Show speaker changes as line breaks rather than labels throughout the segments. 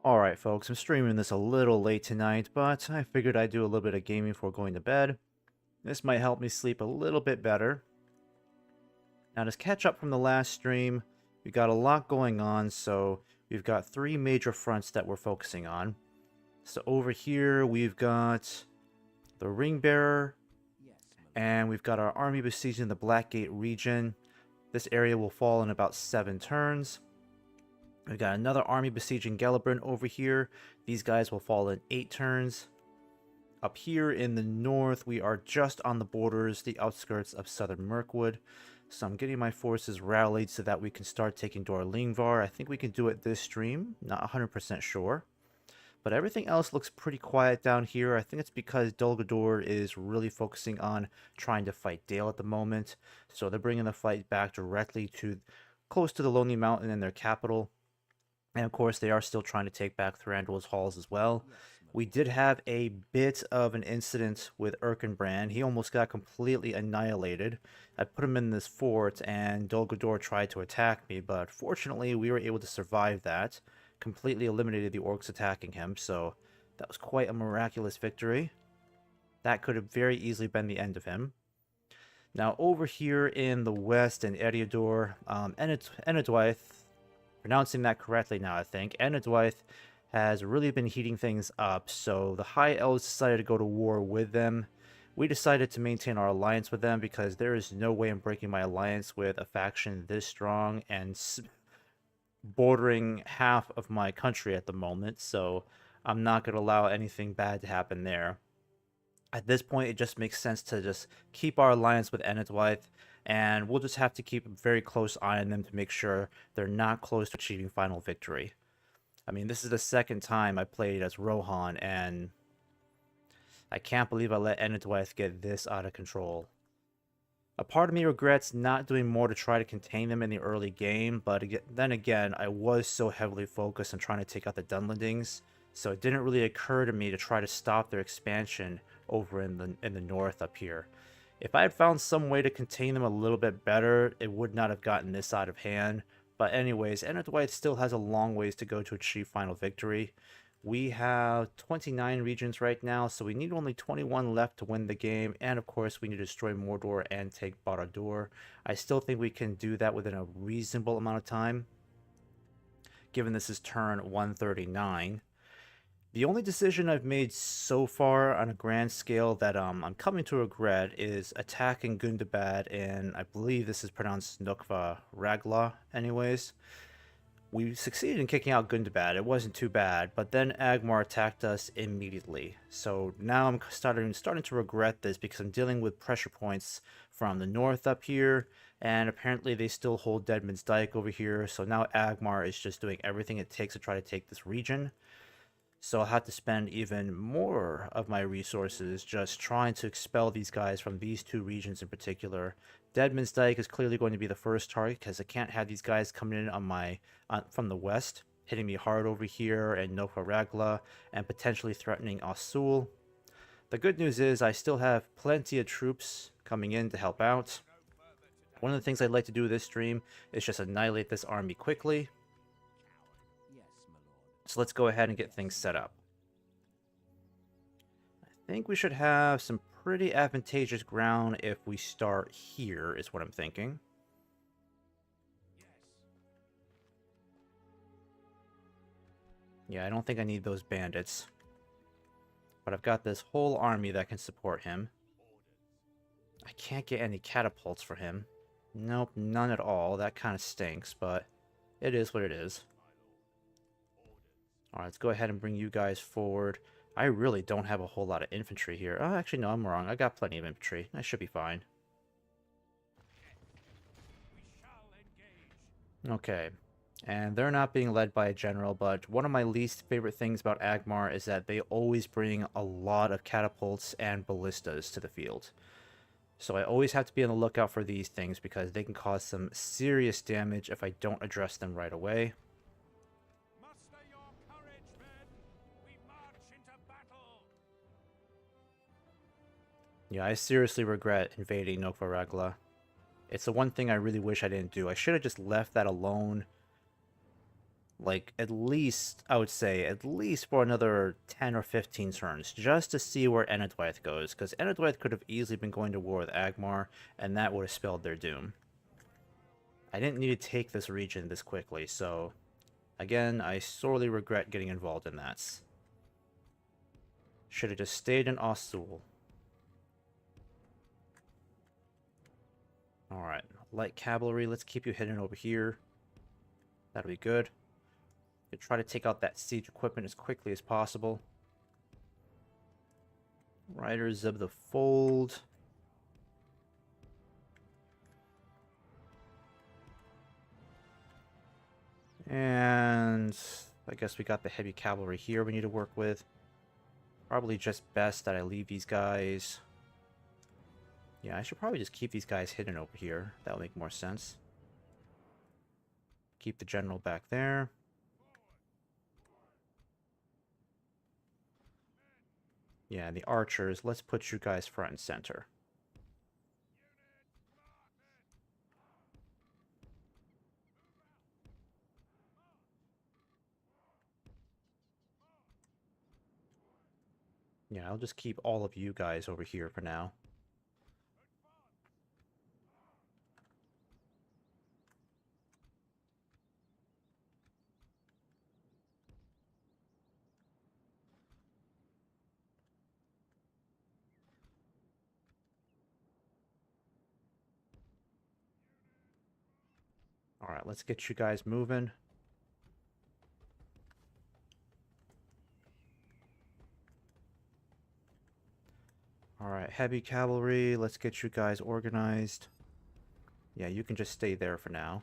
Alright folks, I'm streaming this a little late tonight, but I figured I'd do a little bit of gaming before going to bed. This might help me sleep a little bit better. Now to catch up from the last stream, we got a lot going on, so we've got three major fronts that we're focusing on. So over here we've got the Ring Bearer, and we've got our army besieging the Blackgate region. This area will fall in about 7 turns. We've got another army besieging Gellibrand over here. These guys will fall in 8 turns. Up here in the north, we are just on the borders, the outskirts of southern Mirkwood. So I'm getting my forces rallied so that we can start taking Dorlingvar. I think we can do it this stream, not 100% sure. But everything else looks pretty quiet down here. I think it's because Dol Guldur is really focusing on trying to fight Dale at the moment. So they're bringing the fight back directly to close to the Lonely Mountain and their capital. And of course, they are still trying to take back Thranduil's halls as well. We did have a bit of an incident with Erkenbrand. He almost got completely annihilated. I put him in this fort, and Dol Guldur tried to attack me, but fortunately, we were able to survive that. Completely eliminated the orcs attacking him, so that was quite a miraculous victory. That could have very easily been the end of him. Now, over here in the west in Eriador, Enedwaith, pronouncing that correctly now, I think, Enedwaith has really been heating things up, so the High Elves decided to go to war with them. We decided to maintain our alliance with them because there is no way I'm breaking my alliance with a faction this strong and bordering half of my country at the moment, so I'm not going to allow anything bad to happen there. At this point, it just makes sense to just keep our alliance with Enedwaith, and we'll just have to keep a very close eye on them to make sure they're not close to achieving final victory. I mean, this is the second time I played as Rohan, and I can't believe I let Enedwaith get this out of control. A part of me regrets not doing more to try to contain them in the early game, but then again, I was so heavily focused on trying to take out the Dunlendings, so it didn't really occur to me to try to stop their expansion over in the north up here. If I had found some way to contain them a little bit better, it would not have gotten this out of hand. But anyways, Enedwaith still has a long ways to go to achieve final victory. We have 29 regions right now, so we need only 21 left to win the game. And of course, we need to destroy Mordor and take Barad-dûr. I still think we can do that within a reasonable amount of time, given this is turn 139. The only decision I've made so far on a grand scale that I'm coming to regret is attacking Gundabad, and I believe this is pronounced Nukva Ragla anyways. We succeeded in kicking out Gundabad. It wasn't too bad, but then Agmar attacked us immediately. So now I'm starting to regret this because I'm dealing with pressure points from the north up here, and apparently they still hold Deadman's Dyke over here, so now Agmar is just doing everything it takes to try to take this region. So I'll have to spend even more of my resources just trying to expel these guys from these two regions in particular. Deadman's Dyke is clearly going to be the first target because I can't have these guys coming in on from the west, hitting me hard over here and Nokva Ragla, and potentially threatening Osul. The good news is I still have plenty of troops coming in to help out. One of the things I'd like to do this stream is just annihilate this army quickly. So let's go ahead and get things set up. I think we should have some pretty advantageous ground if we start here, is what I'm thinking. Yeah, I don't think I need those bandits. But I've got this whole army that can support him. I can't get any catapults for him. Nope, none at all. That kind of stinks, but it is what it is. Alright, let's go ahead and bring you guys forward. I really don't have a whole lot of infantry here. Oh, actually, no, I'm wrong. I got plenty of infantry. I should be fine. Okay. And they're not being led by a general, but one of my least favorite things about Agmar is that they always bring a lot of catapults and ballistas to the field. So I always have to be on the lookout for these things because they can cause some serious damage if I don't address them right away. Yeah, I seriously regret invading Nokva Ragla. It's the one thing I really wish I didn't do. I should have just left that alone. like at least, I would say, at least for another 10 or 15 turns, just to see where Enedwaith goes, because Enedwaith could have easily been going to war with Agmar, and that would have spelled their doom. I didn't need to take this region this quickly, so again, I sorely regret getting involved in that. Should have just stayed in Ossul. Alright, light cavalry, let's keep you hidden over here. That'll be good. You try to take out that siege equipment as quickly as possible. Riders of the Fold. And I guess we got the heavy cavalry here we need to work with. Probably just best that I leave these guys. Yeah, I should probably just keep these guys hidden over here. That'll make more sense. Keep the general back there. Yeah, the archers, let's put you guys front and center. Yeah, I'll just keep all of you guys over here for now. Alright, let's get you guys moving. Alright, heavy cavalry, let's get you guys organized. Yeah, you can just stay there for now.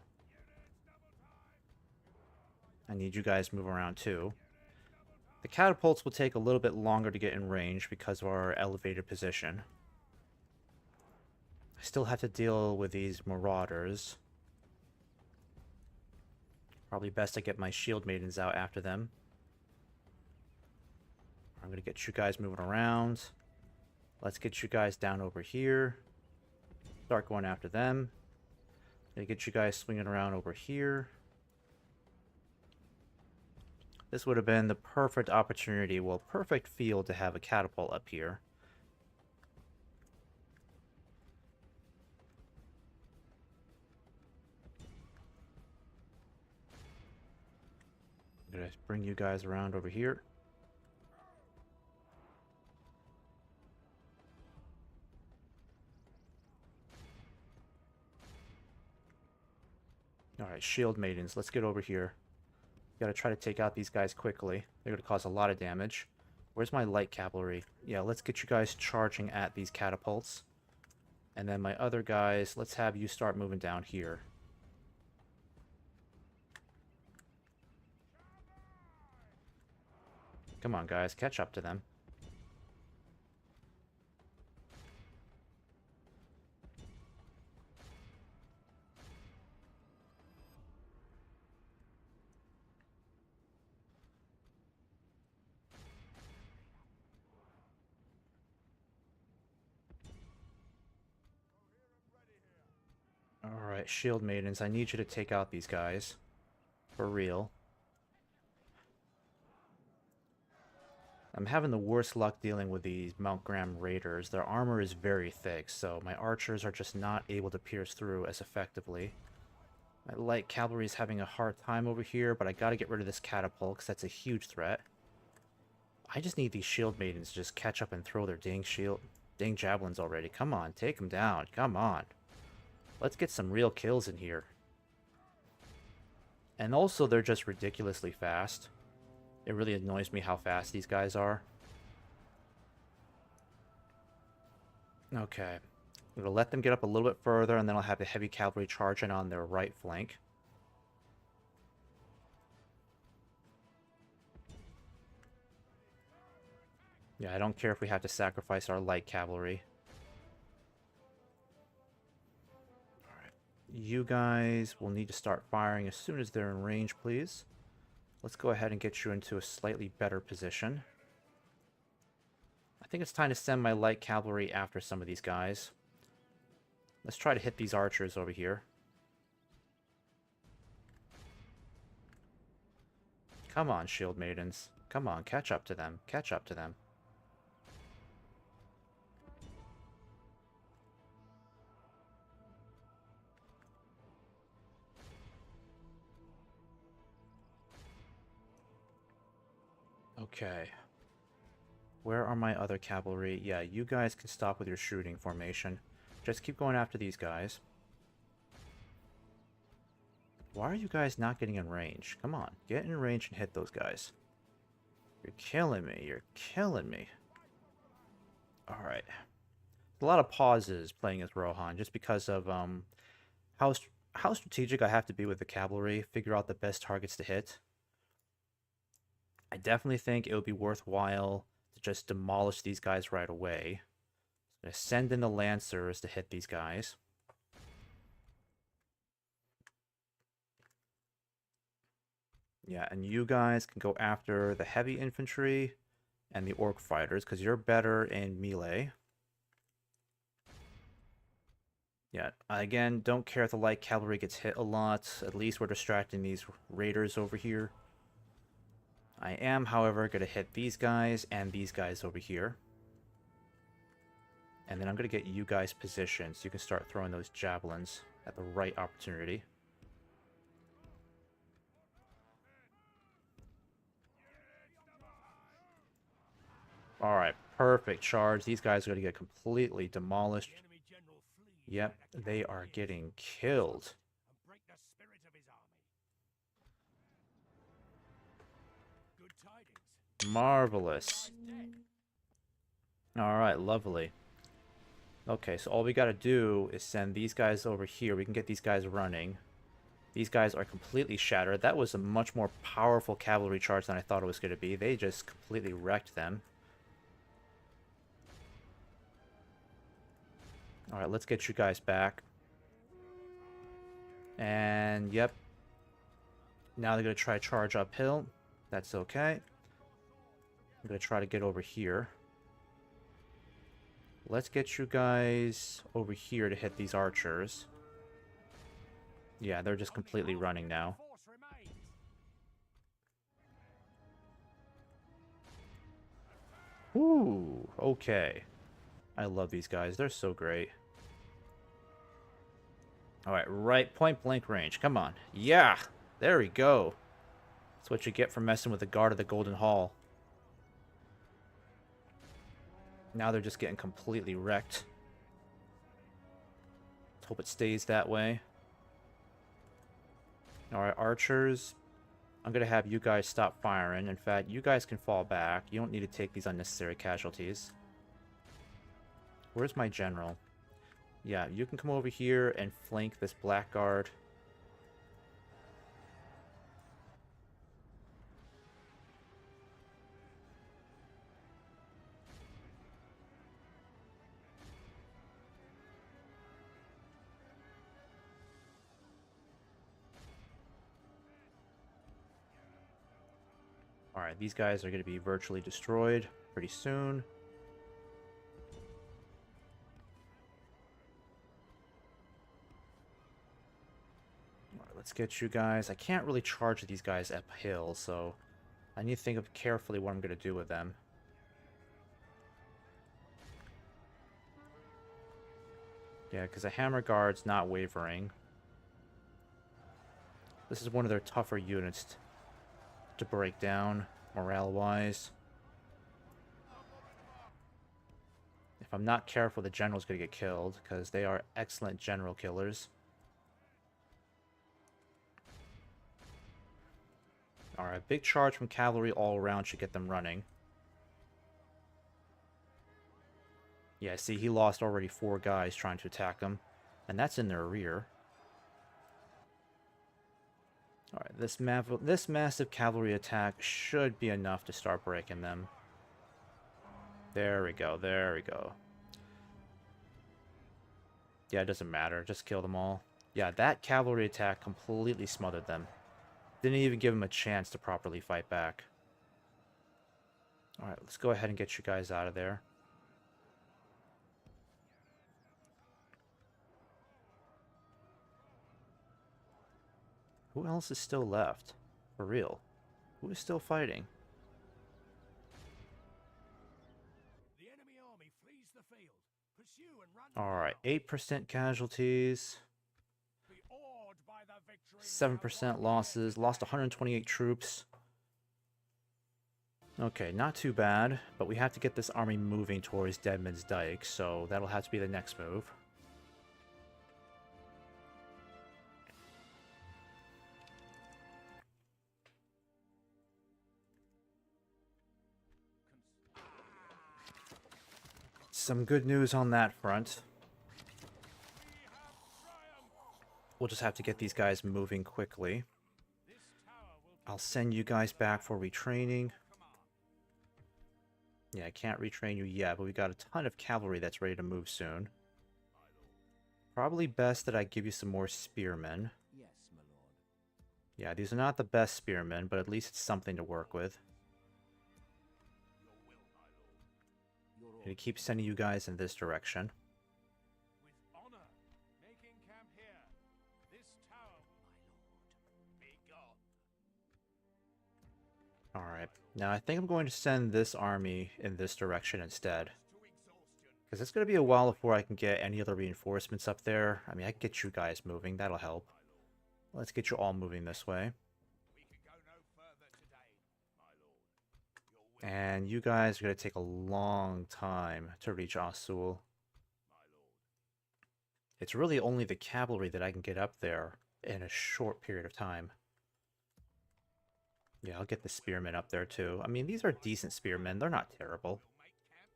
I need you guys to move around too. The catapults will take a little bit longer to get in range because of our elevated position. I still have to deal with these marauders. Probably best to get my shield maidens out after them. I'm going to get you guys moving around. Let's get you guys down over here. Start going after them. Gonna get you guys swinging around over here. This would have been the perfect opportunity, well, perfect field to have a catapult up here. I'm gonna bring you guys around over here. Alright, shield maidens, let's get over here. Gotta try to take out these guys quickly. They're gonna cause a lot of damage. Where's my light cavalry? Yeah, let's get you guys charging at these catapults. And then my other guys, let's have you start moving down here. Come on, guys, catch up to them. Alright, shield maidens, I need you to take out these guys. For real. I'm having the worst luck dealing with these Mount Graham raiders. Their armor is very thick, so my archers are just not able to pierce through as effectively. My light cavalry is having a hard time over here, but I gotta get rid of this catapult, because that's a huge threat. I just need these shield maidens to just catch up and throw their dang javelins already. Come on, take them down. Come on. Let's get some real kills in here. And also, they're just ridiculously fast. It really annoys me how fast these guys are. Okay. I'm going to let them get up a little bit further, and then I'll have the heavy cavalry charge in on their right flank. Yeah, I don't care if we have to sacrifice our light cavalry. Alright. You guys will need to start firing as soon as they're in range, please. Let's go ahead and get you into a slightly better position. I think it's time to send my light cavalry after some of these guys. Let's try to hit these archers over here. Come on, shield maidens. Come on, catch up to them. Catch up to them. Okay. Where are my other cavalry? Yeah, you guys can stop with your shooting formation. Just keep going after these guys. Why are you guys not getting in range? Come on, get in range and hit those guys. You're killing me. You're killing me. Alright. A lot of pauses playing as Rohan, just because of how, how strategic I have to be with the cavalry, figure out the best targets to hit. I definitely think it would be worthwhile to just demolish these guys right away. I'm going to send in the Lancers to hit these guys. Yeah, and you guys can go after the heavy infantry and the orc fighters, because you're better in melee. Yeah, again, don't care if the light cavalry gets hit a lot. At least we're distracting these raiders over here. I am, however, going to hit these guys and these guys over here. And then I'm going to get you guys positioned so you can start throwing those javelins at the right opportunity. Alright, perfect charge. These guys are going to get completely demolished. Yep, they are getting killed. Marvelous. Alright, lovely. Okay, so all we gotta do is send these guys over here. We can get these guys running. These guys are completely shattered. That was a much more powerful cavalry charge than I thought it was going to be. They just completely wrecked them. Alright, let's get you guys back. And, yep. Now they're going to try to charge uphill. That's okay. I'm going to try to get over here. Let's get you guys over here to hit these archers. Yeah, they're just completely running now. Ooh, okay. I love these guys. They're so great. Alright, right point blank range. Come on. Yeah! There we go. That's what you get for messing with the guard of the Golden Hall. Now they're just getting completely wrecked. Let's hope it stays that way. Alright, archers. I'm going to have you guys stop firing. In fact, you guys can fall back. You don't need to take these unnecessary casualties. Where's my general? Yeah, you can come over here and flank this blackguard. Alright, these guys are going to be virtually destroyed pretty soon. Alright, let's get you guys. I can't really charge these guys uphill, so I need to think of carefully what I'm going to do with them. Yeah, because the hammer guard's not wavering. This is one of their tougher units to break down, morale-wise. If I'm not careful, the general's going to get killed, because they are excellent general killers. Alright, big charge from cavalry all around should get them running. Yeah, see, he lost already 4 guys trying to attack him, and that's in their rear. Alright, this massive cavalry attack should be enough to start breaking them. There we go, there we go. Yeah, it doesn't matter, just kill them all. Yeah, that cavalry attack completely smothered them. Didn't even give them a chance to properly fight back. Alright, let's go ahead and get you guys out of there. Who else is still left? For real. Who is still fighting?
The enemy army flees the field. Pursue and run.
Alright, 8% casualties,
Be awed by the victory.
7% losses, lost 128 troops. Okay, not too bad, but we have to get this army moving towards Deadman's Dyke, so that'll have to be the next move. Some good news on that front. We'll just have to get these guys moving quickly. I'll send you guys back for retraining. Yeah, I can't retrain you yet, but we got a ton of cavalry that's ready to move soon. Probably best that I give you some more spearmen.
Yes, my lord.
Yeah, these are not the best spearmen, but at least it's something to work with.
Your
I'm gonna keep sending you guys in this direction.
with honor, making camp here. This tower, my lord, be gone.
Alright, now I think I'm going to send this army in this direction instead.
To exhaustion.
Because it's going to be a while before I can get any other reinforcements up there. I mean, I can get you guys moving, that'll help. Let's get you all moving this way.
We can go no further today, my lord. Your will,
And you guys are going to take a long time to reach Asul.
my lord.
It's really only the cavalry that I can get up there in a short period of time. Yeah, I'll get the spearmen up there too. I mean, these are decent spearmen. They're not terrible.
We'll make camp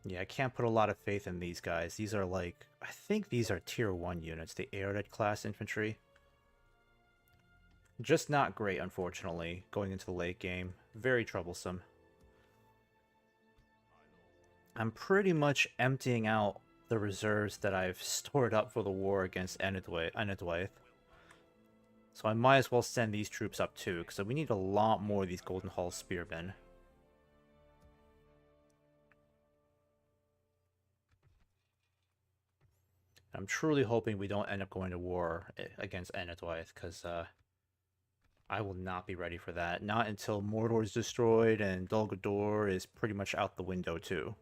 here.
Yeah, I can't put a lot of faith in these guys. These are like... I think these are tier 1 units, the EUR class infantry. Just not great, unfortunately, going into the late game. Very troublesome. I'm pretty much emptying out the reserves that I've stored up for the war against Enedwaith. So I might as well send these troops up too, because we need a lot more of these Golden Hall spearmen. I'm truly hoping we don't end up going to war against Enedwaith, because I will not be ready for that. Not until Mordor is destroyed and Dol Guldur is pretty much out the window too.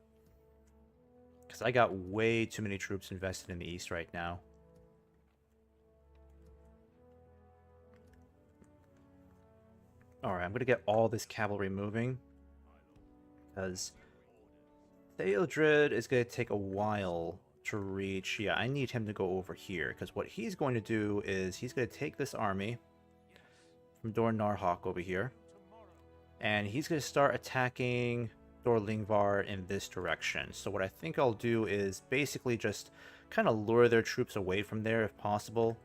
Because I got way too many troops invested in the east right now. Alright, I'm going to get all this cavalry moving. Because Theodred is going to take a while to reach. Yeah, I need him to go over here. Because what he's going to do is he's going to take this army from Dor Narhawk over here. And he's going to start attacking Dor Lingvar in this direction. So what I think I'll do is basically just kind of lure their troops away from there if possible.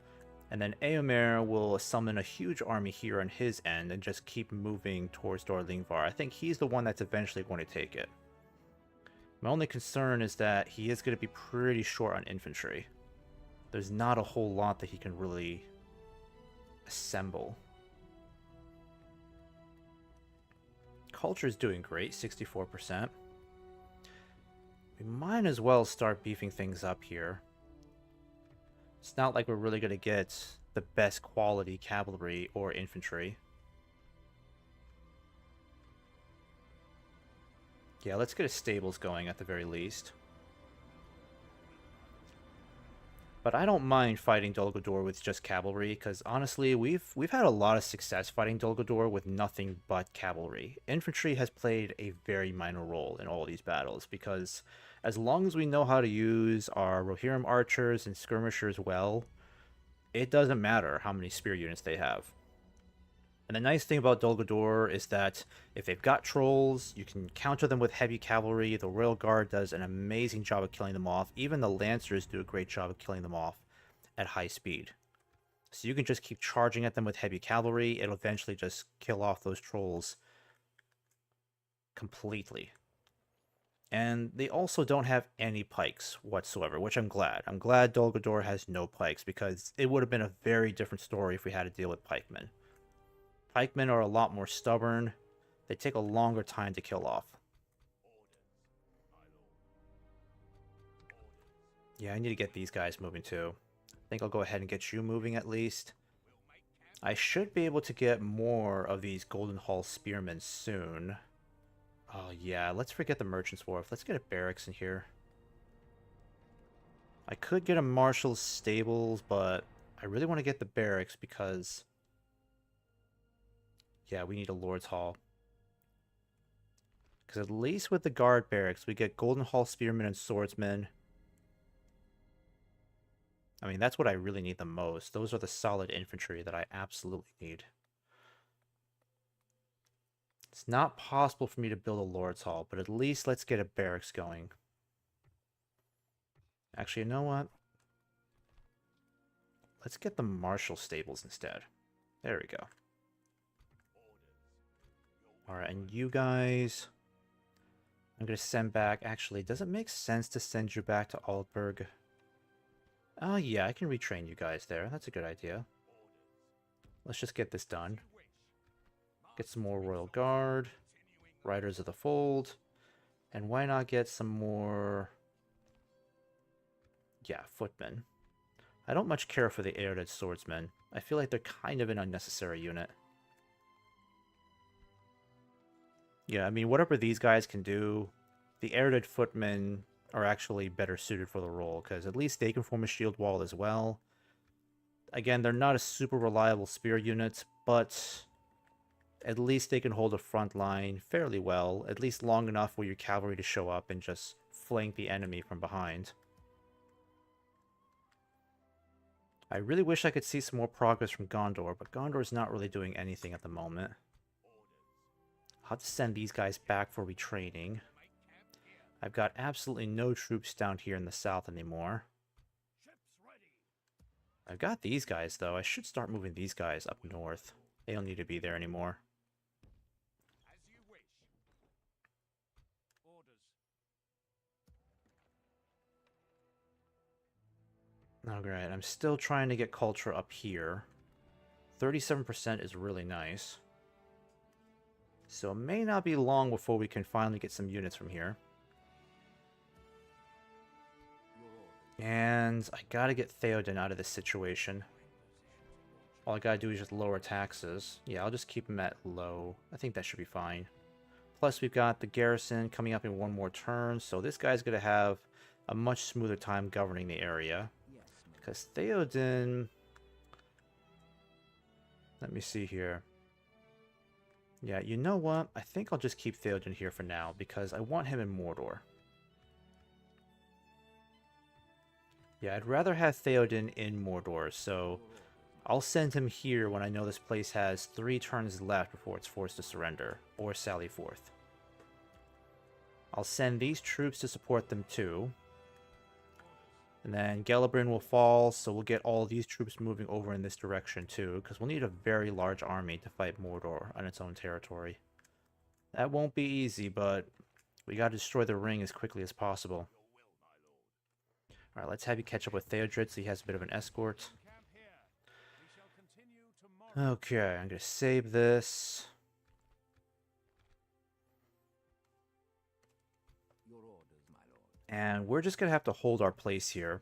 And then Eomer will summon a huge army here on his end and just keep moving towards Dor Lingvar. I think he's the one that's eventually going to take it. My only concern is that he is going to be pretty short on infantry. There's not a whole lot that he can really assemble. Culture is doing great, 64%. We might as well start beefing things up here. It's not like we're really going to get the best quality cavalry or infantry. Yeah, let's get a stables going at the very least. But I don't mind fighting Dol Guldur with just cavalry, because honestly, we've had a lot of success fighting Dol Guldur with nothing but cavalry. Infantry has played a very minor role in all these battles, because as long as we know how to use our Rohirrim archers and skirmishers well, it doesn't matter how many spear units they have. And the nice thing about Dol Guldur is that if they've got trolls, you can counter them with heavy cavalry. The Royal Guard does an amazing job of killing them off. Even the Lancers do a great job of killing them off at high speed. So you can just keep charging at them with heavy cavalry. It'll eventually just kill off those trolls completely. And they also don't have any pikes whatsoever, which I'm glad. I'm glad Dol Guldur has no pikes, because it would have been a very different story if we had to deal with pikemen. Pikemen are a lot more stubborn. They take a longer time to kill off. Yeah, I need to get these guys moving too. think I'll go ahead and get you moving at least. I should be able to get more of these Golden Hall Spearmen soon. Oh yeah, let's forget the Merchant's Wharf. Let's get a barracks in here. I could get a Marshal's Stables, but I really want to get the barracks because... yeah, we need a Lord's Hall. Because at least with the Guard Barracks, we get Golden Hall Spearmen and Swordsmen. I mean, that's what I really need the most. Those are the solid infantry that I absolutely need. It's not possible for me to build a Lord's Hall, but at least let's get a barracks going. Actually, you know what? Let's get the Marshal Stables instead. There we go. Alright, and you guys... I'm going to send back... Actually, does it make sense to send you back to Altberg? Oh, yeah, I can retrain you guys there. That's a good idea. Let's just get this done. Get some more Royal Guard. Riders of the Fold. And why not get some more... yeah, Footmen. I don't much care for the Ereded Swordsmen. I feel like they're kind of an unnecessary unit. Yeah, I mean, whatever these guys can do, the Ereded Footmen are actually better suited for the role, because at least they can form a shield wall as well. Again, they're not a super reliable spear unit, but at least they can hold a front line fairly well, at least long enough for your cavalry to show up and just flank the enemy from behind. I really wish I could see some more progress from Gondor, but Gondor is not really doing anything at the moment. I'll have to send these guys back for retraining. I've got absolutely no troops down here in the south anymore. I've got these guys, though. I should start moving these guys up north. They don't need to be there anymore.
As you wish. Orders.
Alright, I'm still trying to get culture up here. 37% is really nice. So it may not be long before we can finally get some units from here. And I gotta get Theoden out of this situation. All I gotta do is just lower taxes. Yeah, I'll just keep him at low. I think that should be fine. Plus, we've got the garrison coming up in one more turn, so this guy's gonna have a much smoother time governing the area. Because Theoden... let me see here. Yeah, you know what? I think I'll just keep Theoden here for now, because I want him in Mordor. Yeah, I'd rather have Theoden in Mordor, so I'll send him here when I know this place has 3 turns left before it's forced to surrender, or sally forth. I'll send these troops to support them too. And then Gellibrand will fall, so we'll get all these troops moving over in this direction too, because we'll need a very large army to fight Mordor on its own territory. That won't be easy, but we gotta destroy the ring as quickly as possible. Alright, let's have you catch up with Theodred so he has a bit of an escort. Okay, I'm gonna save this. And we're just gonna have to hold our place here.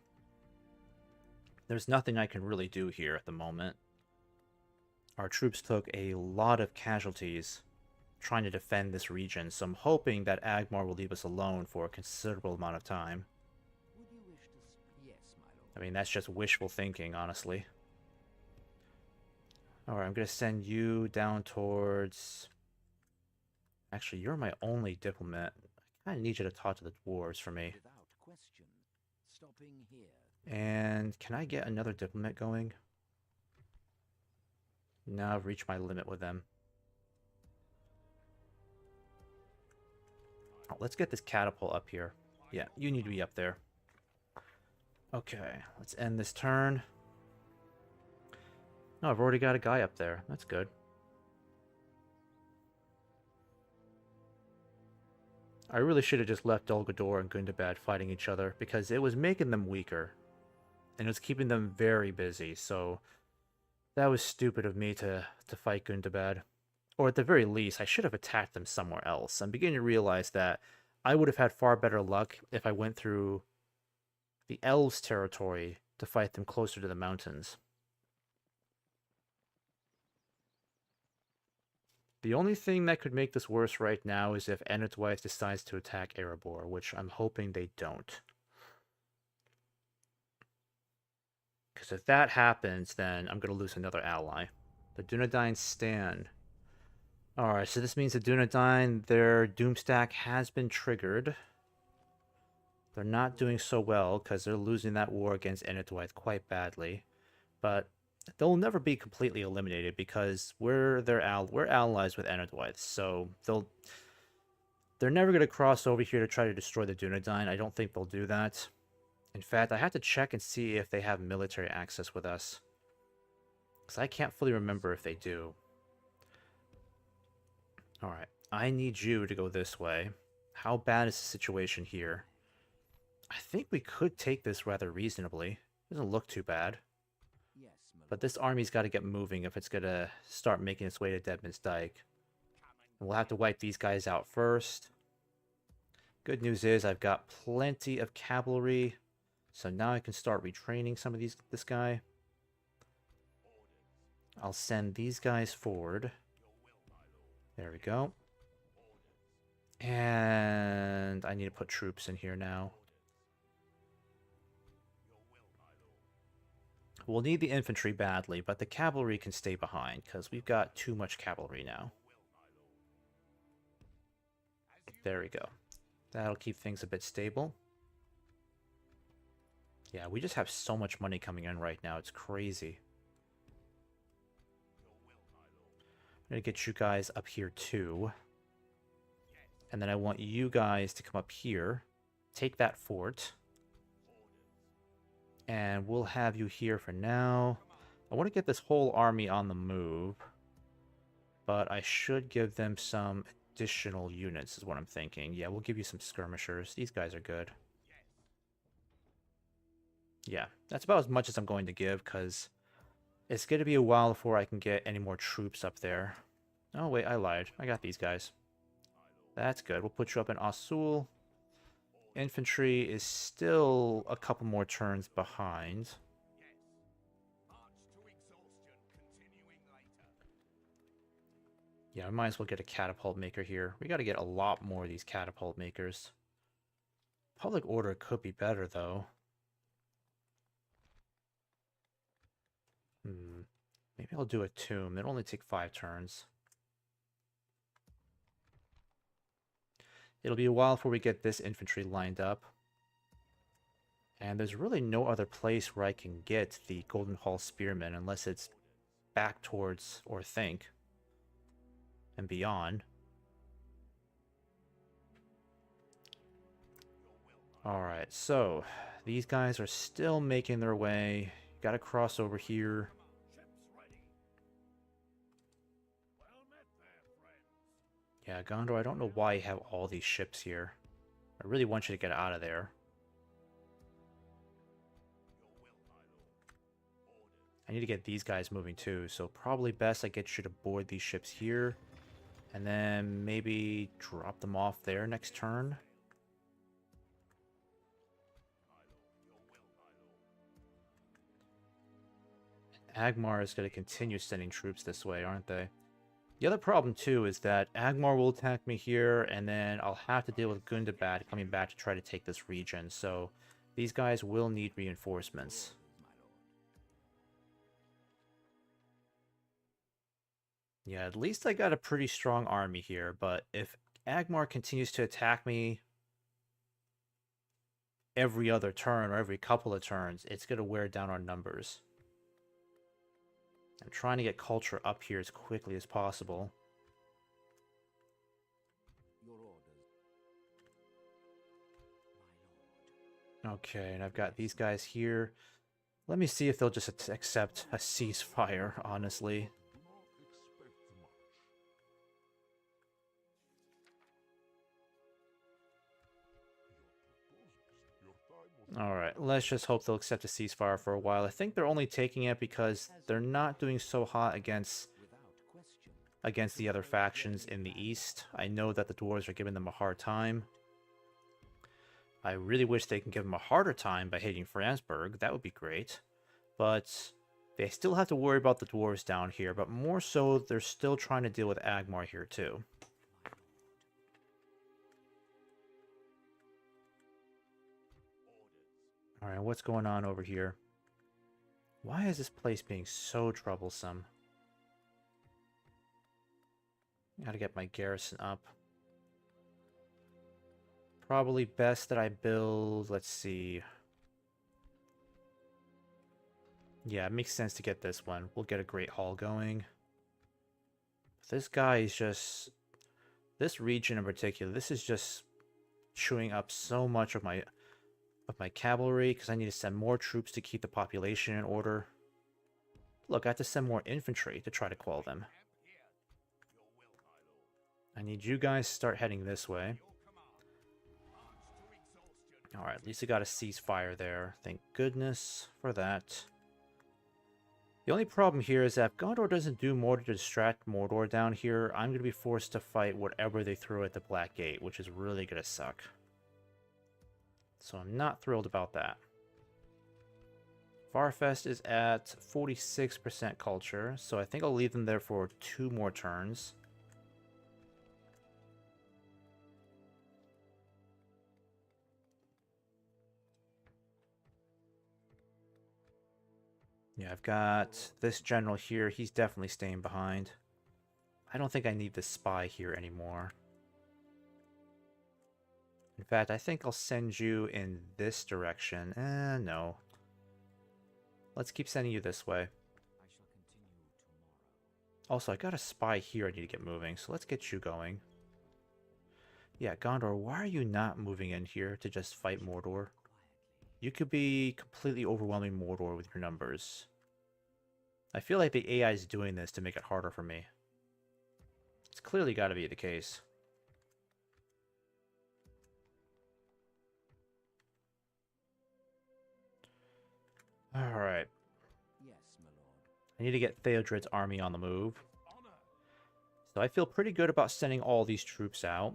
There's nothing I can really do here at the moment. Our troops took a lot of casualties trying to defend this region, so I'm hoping that Agmar will leave us alone for a considerable amount of time. I mean, that's just wishful thinking, honestly. Alright, I'm going to send you down towards... actually, you're my only diplomat. I kind of need you to talk to the dwarves for me. And can I get another diplomat going? No, I've reached my limit with them. Oh, let's get this catapult up here. Yeah, you need to be up there. Okay, let's end this turn. Oh, I've already got a guy up there. That's good. I really should have just left Dol Guldur and Gundabad fighting each other, because it was making them weaker. And it was keeping them very busy, so that was stupid of me to fight Gundabad. Or at the very least, I should have attacked them somewhere else. I'm beginning to realize that I would have had far better luck if I went through the Elves' territory to fight them closer to the mountains. The only thing that could make this worse right now is if Enetweiss decides to attack Erebor, which I'm hoping they don't. Because if that happens, then I'm going to lose another ally. The Dunedain stand. Alright, so this means the Dunedain, their Doomstack has been triggered. They're not doing so well because they're losing that war against Enetweiss quite badly. But they'll never be completely eliminated because we're allies with Enetweiss, so they're never going to cross over here to try to destroy the Dunedain. I don't think they'll do that. In fact, I have to check and see if they have military access with us, because I can't fully remember if they do. Alright, I need you to go this way. How bad is the situation here? I think we could take this rather reasonably. Doesn't look too bad. But this army's got to get moving if it's going to start making its way to Deadman's Dyke. And we'll have to wipe these guys out first. Good news is I've got plenty of cavalry, so now I can start retraining some of this guy. I'll send these guys forward. There we go. And I need to put troops in here now. We'll need the infantry badly, but the cavalry can stay behind, because we've got too much cavalry now. There we go. That'll keep things a bit stable. Yeah, we just have so much money coming in right now. It's crazy. I'm going to get you guys up here too. And then I want you guys to come up here. Take that fort. And we'll have you here for now. I want to get this whole army on the move. But I should give them some additional units is what I'm thinking. Yeah, we'll give you some skirmishers. These guys are good. Yeah, that's about as much as I'm going to give, because it's going to be a while before I can get any more troops up there. Oh, wait, I lied. I got these guys. That's good. We'll put you up in Asul. Infantry is still a couple more turns behind. Yeah, I might as well get a catapult maker here. We got to get a lot more of these catapult makers. Public order could be better, though. Maybe I'll do a tomb. It'll only take 5 turns. It'll be a while before we get this infantry lined up. And there's really no other place where I can get the Golden Hall Spearmen unless it's back towards Orthanc and beyond. Alright, so these guys are still making their way. Gotta cross over here. Yeah, Gondor, I don't know why you have all these ships here. I really want you to get out of there. I need to get these guys moving too, so probably best I get you to board these ships here. And then maybe drop them off there next turn. Agmar is going to continue sending troops this way, aren't they? The other problem, too, is that Agmar will attack me here, and then I'll have to deal with Gundabad coming back to try to take this region, so these guys will need reinforcements. Yeah, at least I got a pretty strong army here, but if Agmar continues to attack me every other turn or every couple of turns, it's going to wear down our numbers. I'm trying to get culture up here as quickly as possible.
Your orders, my lord.
Okay, and I've got these guys here. Let me see if they'll just accept a ceasefire, honestly. Alright, let's just hope they'll accept a ceasefire for a while. I think they're only taking it because they're not doing so hot against the other factions in the east. I know that the dwarves are giving them a hard time. I really wish they can give them a harder time by hitting Franzburg. That would be great. But they still have to worry about the dwarves down here, but more so they're still trying to deal with Agmar here too. Alright, what's going on over here? Why is this place being so troublesome? Gotta get my garrison up. Probably best that I build, let's see. Yeah, it makes sense to get this one. We'll get a Great Hall going. This guy is just... This region in particular, this is just chewing up so much of my cavalry, because I need to send more troops to keep the population in order. Look, I have to send more infantry to try to quell them. I need you guys to start heading this way. Alright, at least I got a ceasefire there. Thank goodness for that. The only problem here is that if Gondor doesn't do more to distract Mordor down here, I'm going to be forced to fight whatever they throw at the Black Gate, which is really going to suck. So I'm not thrilled about that. Farfest is at 46% culture, so I think I'll leave them there for 2 more turns. Yeah, I've got this general here. He's definitely staying behind. I don't think I need this spy here anymore. In fact, I think I'll send you in this direction. No. Let's keep sending you this way. Also, I got a spy here I need to get moving, so let's get you going. Yeah, Gondor, why are you not moving in here to just fight Mordor? You could be completely overwhelming Mordor with your numbers. I feel like the AI is doing this to make it harder for me. It's clearly got to be the case. Alright.
Yes, my lord.
I need to get Theodred's army on the move. So I feel pretty good about sending all these troops out.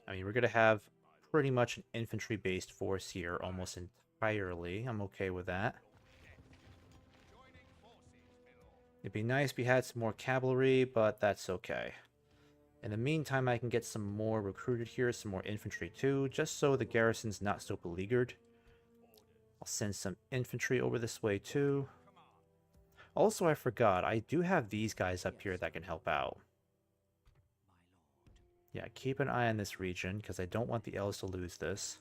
I mean, we're going to have pretty much an infantry-based force here almost entirely. I'm okay with that. It'd be nice if we had some more cavalry, but that's okay. In the meantime, I can get some more recruited here, some more infantry too, just so the garrison's not so beleaguered. I'll send some infantry over this way too. Also, I forgot, I do have these guys up here that can help out. Yeah, keep an eye on this region, because I don't want the elves to lose this.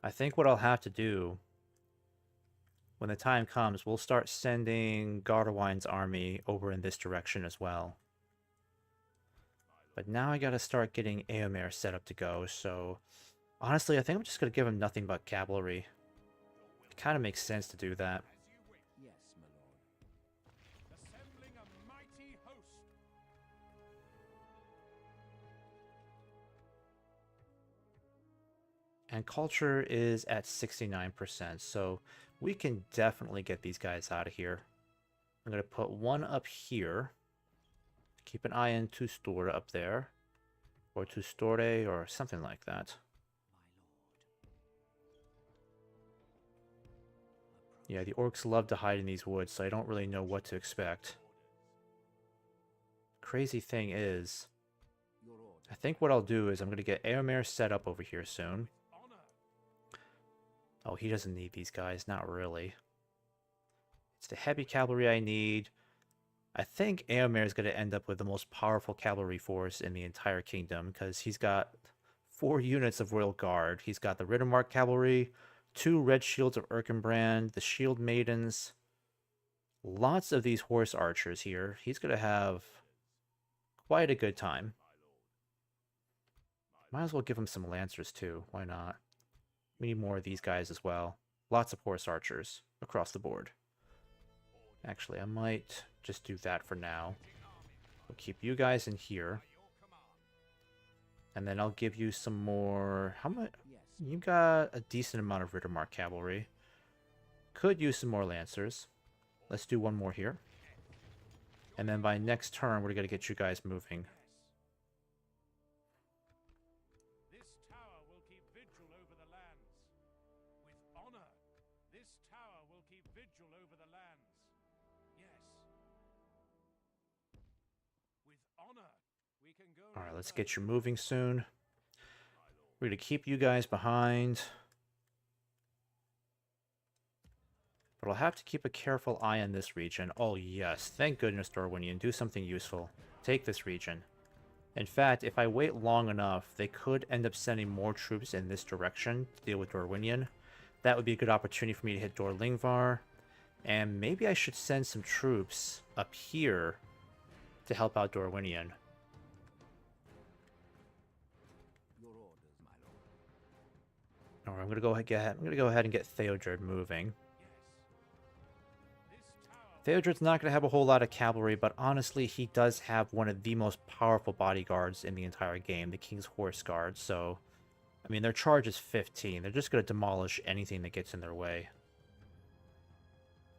I think what I'll have to do, when the time comes, we'll start sending Gardawine's army over in this direction as well. But now I gotta start getting Eomer set up to go, so... Honestly, I think I'm just gonna give him nothing but cavalry. It kind of makes sense to do that.
Yes, my lord. Assembling a mighty host.
And culture is at 69%, so we can definitely get these guys out of here. I'm going to put one up here. Keep an eye on Tustor up there. Or Tustore, or something like that. Yeah, the orcs love to hide in these woods, so I don't really know what to expect. Crazy thing is, I think what I'll do is I'm going to get Eomer set up over here soon. Oh, he doesn't need these guys. Not really. It's the heavy cavalry I need. I think Eomer is going to end up with the most powerful cavalry force in the entire kingdom, because he's got 4 units of Royal Guard. He's got the Riddermark cavalry, 2 red shields of Erkenbrand, the shield maidens. Lots of these horse archers here. He's going to have quite a good time. Might as well give him some lancers too. Why not? We need more of these guys as well. Lots of horse archers across the board. Actually, I might just do that for now. We'll keep you guys in here. And then I'll give you some more... How much? You got a decent amount of Riddermark cavalry. Could use some more lancers. Let's do one more here. And then by next turn, we're going to get you guys moving.
can go
All right,
no
let's
further.
get you moving soon.
My lord.
We're going to keep you guys behind. But I'll have to keep a careful eye on this region. Oh yes, thank goodness, Darwinian. Do something useful. Take this region. In fact, if I wait long enough, they could end up sending more troops in this direction to deal with Darwinian. That would be a good opportunity for me to hit Dorlingvar. And maybe I should send some troops up here to help out Darwinian.
Your orders, my lord.
Alright, I'm gonna go ahead and get Theodred moving.
Yes. This tower.
Theodred's not gonna have a whole lot of cavalry, but honestly, he does have one of the most powerful bodyguards in the entire game, the King's Horse Guard. So, I mean, their charge is 15. They're just gonna demolish anything that gets in their way.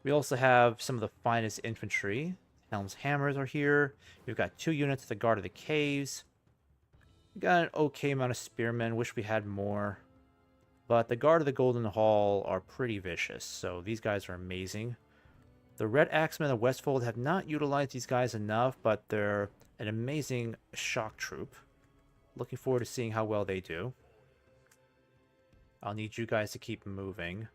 We also have some of the finest infantry. Helm's Hammers are here. We've got 2 units of the Guard of the Caves. We got an okay amount of spearmen. Wish we had more. But the Guard of the Golden Hall are pretty vicious, so these guys are amazing. The Red Axemen of the Westfold have not utilized these guys enough, but they're an amazing shock troop. Looking forward to seeing how well they do. I'll need you guys to keep moving.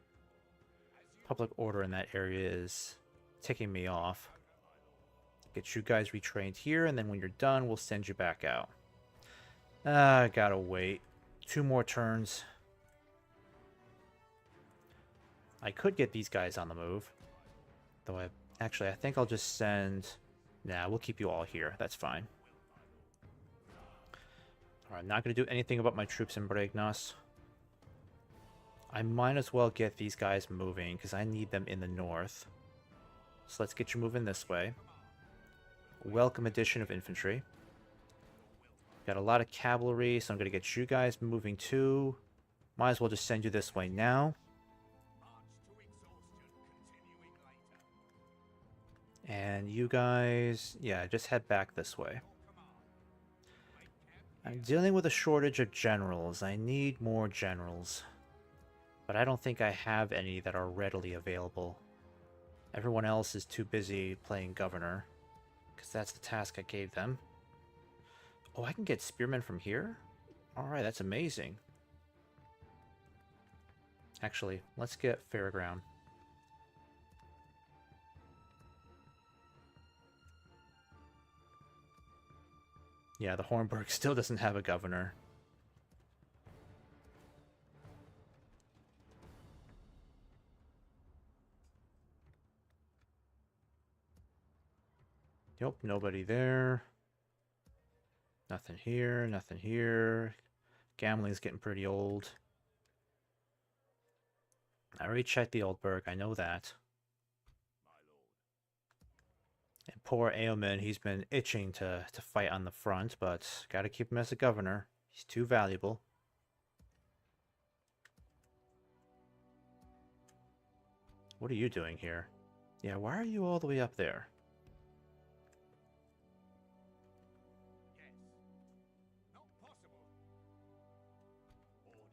Public order in that area is ticking me off. Get you guys retrained here, and then when you're done, we'll send you back out. I gotta wait. 2 more turns. I could get these guys on the move. Though I think I'll just send... Nah, we'll keep you all here. That's fine. Alright, I'm not going to do anything about my troops in Bregnos. I might as well get these guys moving, because I need them in the north. So let's get you moving this way. Welcome addition of infantry. Got a lot of cavalry, so I'm going to get you guys moving too. Might as well just send you this way now.
March to exhaustion, continuing later.
And you guys, yeah, just head back this way. I'm dealing with a shortage of generals. I need more generals. But I don't think I have any that are readily available. Everyone else is too busy playing governor, because that's the task I gave them. Oh, I can get spearmen from here? Alright, that's amazing. Actually, let's get Fairground. Yeah, the Hornburg still doesn't have a governor. Yep, nobody there. Nothing here, nothing here. Gambling's getting pretty old. I already checked the Oldburg, I know that.
My lord.
And poor Aomen, he's been itching to fight on the front, but gotta keep him as a governor. He's too valuable. What are you doing here? Yeah, why are you all the way up there?
Yes. Not possible. Orders.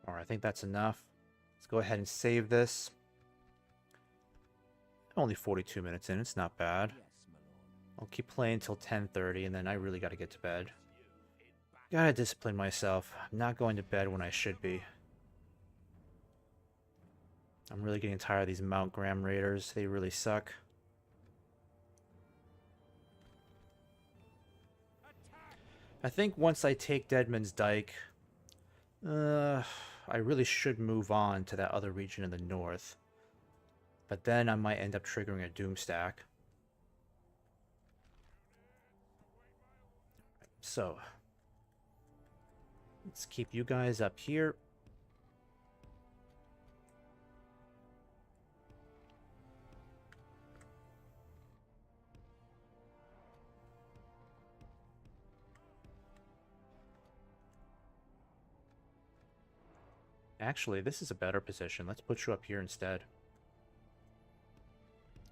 Alright, I think that's enough. Let's go ahead and save this. Only 42 minutes in, it's not bad.
Yes, my lord.
I'll keep playing until 10:30, and then I really gotta get to bed. Gotta discipline myself. I'm not going to bed when I should be. I'm really getting tired of these Mount Graham Raiders. They really suck. I think once I take Deadman's Dyke, I really should move on to that other region in the north. But then I might end up triggering a Doomstack. So, let's keep you guys up here. Actually, this is a better position. Let's put you up here instead.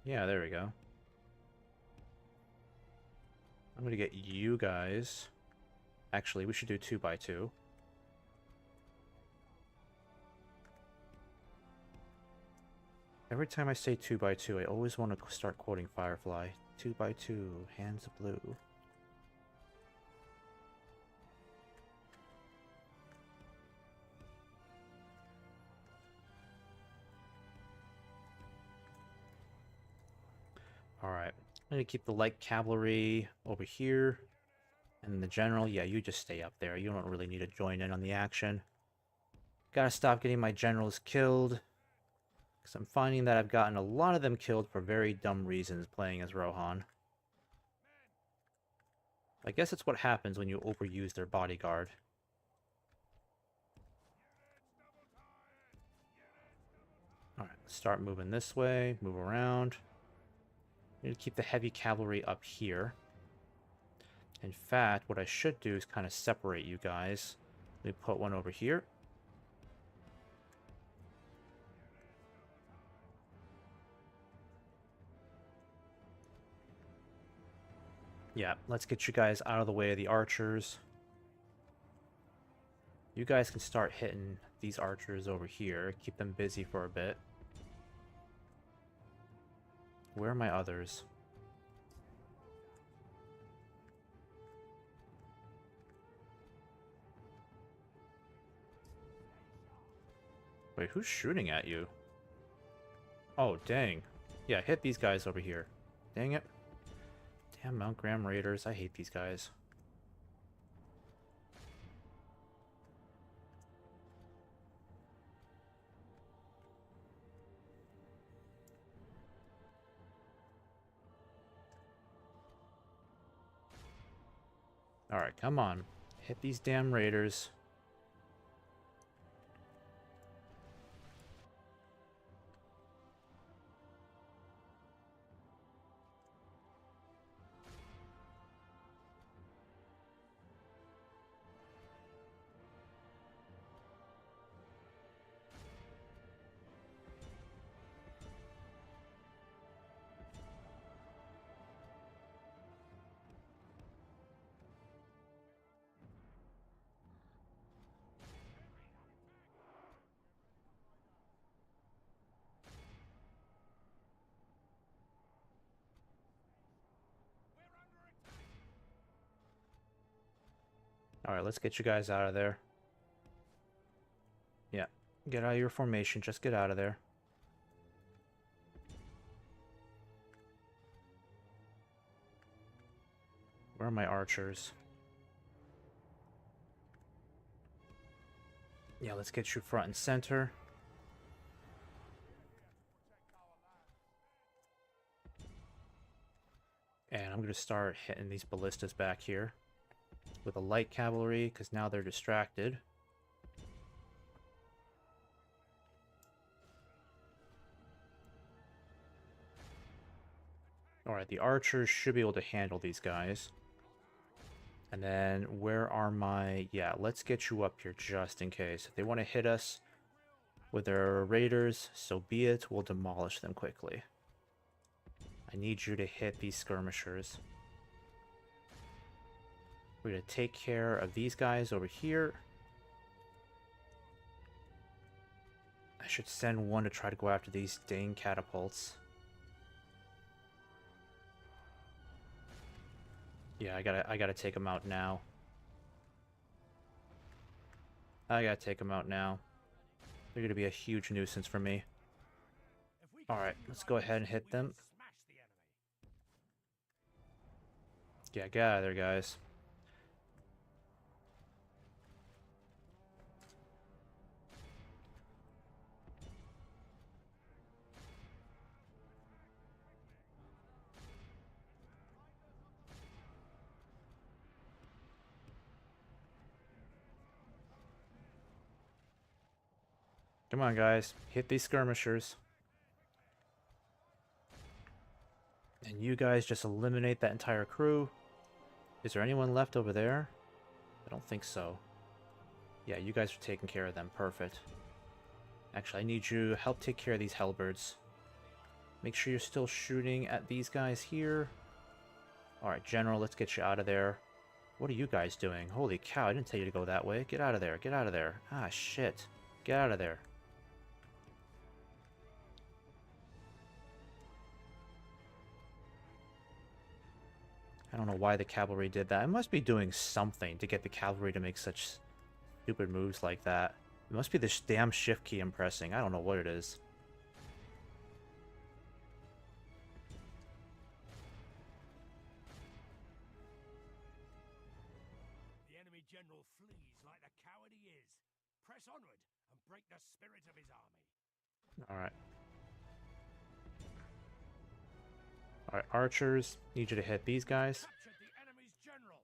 Yeah, there we go. I'm gonna get you guys. Actually, we should do 2 by 2. Every time I say 2x2, I always want to start quoting Firefly. 2x2, hands of blue. Alright, I'm going to keep the light cavalry over here. And the general, yeah, you just stay up there. You don't really need to join in on the action. Gotta stop getting my generals killed. Because I'm finding that I've gotten a lot of them killed for very dumb reasons playing as Rohan. I guess it's what happens when you overuse their bodyguard. Alright, let's start moving this way, move around. I need to keep the heavy cavalry up here. In fact, what I should do is kind of separate you guys. Let me put one over here. Yeah, let's get you guys out of the way of the archers. You guys can start hitting these archers over here. Keep them busy for a bit. Where are my others? Wait, who's shooting at you? Oh, dang. Yeah, hit these guys over here. Dang it. Damn Mount Graham Raiders. I hate these guys. Alright, come on. Hit these damn raiders. Alright, let's get you guys out of there. Yeah, get out of your formation. Just get out of there. Where are my archers? Yeah, let's get you front and center. And I'm going to start hitting these ballistas back here with a light cavalry, because now they're distracted. Alright, the archers should be able to handle these guys. And then, where are my... Yeah, let's get you up here just in case. If they want to hit us with their raiders, so be it. We'll demolish them quickly. I need you to hit these skirmishers. We're going to take care of these guys over here. I should send one to try to go after these dang catapults. Yeah, I gotta take them out now. I gotta take them out now. They're gonna be a huge nuisance for me. Alright, let's go ahead and hit them. Yeah, get out of there, guys. Come on, guys. Hit these skirmishers. And you guys just eliminate that entire crew. Is there anyone left over there? I don't think so. Yeah, you guys are taking care of them. Perfect. Actually, I need you to help take care of these Hellbirds. Make sure you're still shooting at these guys here. Alright, General, let's get you out of there. What are you guys doing? Holy cow, I didn't tell you to go that way. Get out of there. Get out of there. Ah, shit. Get out of there. I don't know why the cavalry did that. It must be doing something to get the cavalry to make such stupid moves like that. It must be this damn shift key I'm pressing. I don't know what it is.
The enemy general flees like the coward he is. Press onward and break the spirit of his army.
Alright. Alright, archers. Need you to hit these guys.
Captured the enemy's general.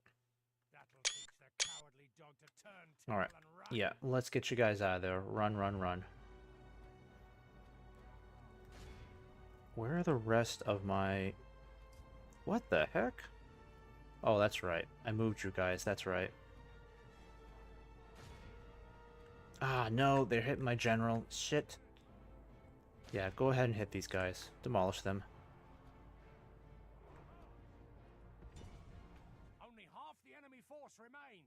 That'll teach the cowardly dog to turn tail
Alright.
and run.
Yeah, let's get you guys out of there. Run, run, run. Where are the rest of my... What the heck? Oh, that's right. I moved you guys. That's right. Ah, no. They're hitting my general. Shit. Yeah, go ahead and hit these guys. Demolish them.
Only half the enemy force remains.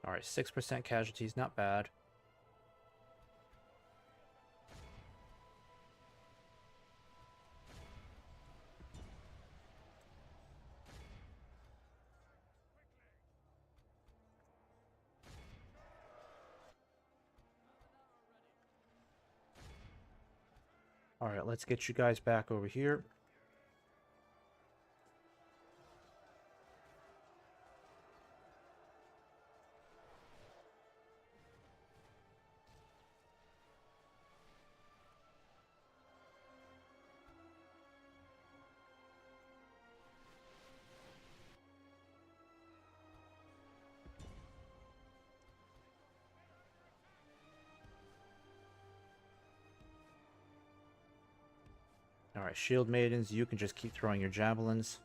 Alright, 6% casualties. Not bad. Alright, let's get you guys back over here. Alright, shield maidens, you can just keep throwing your javelins.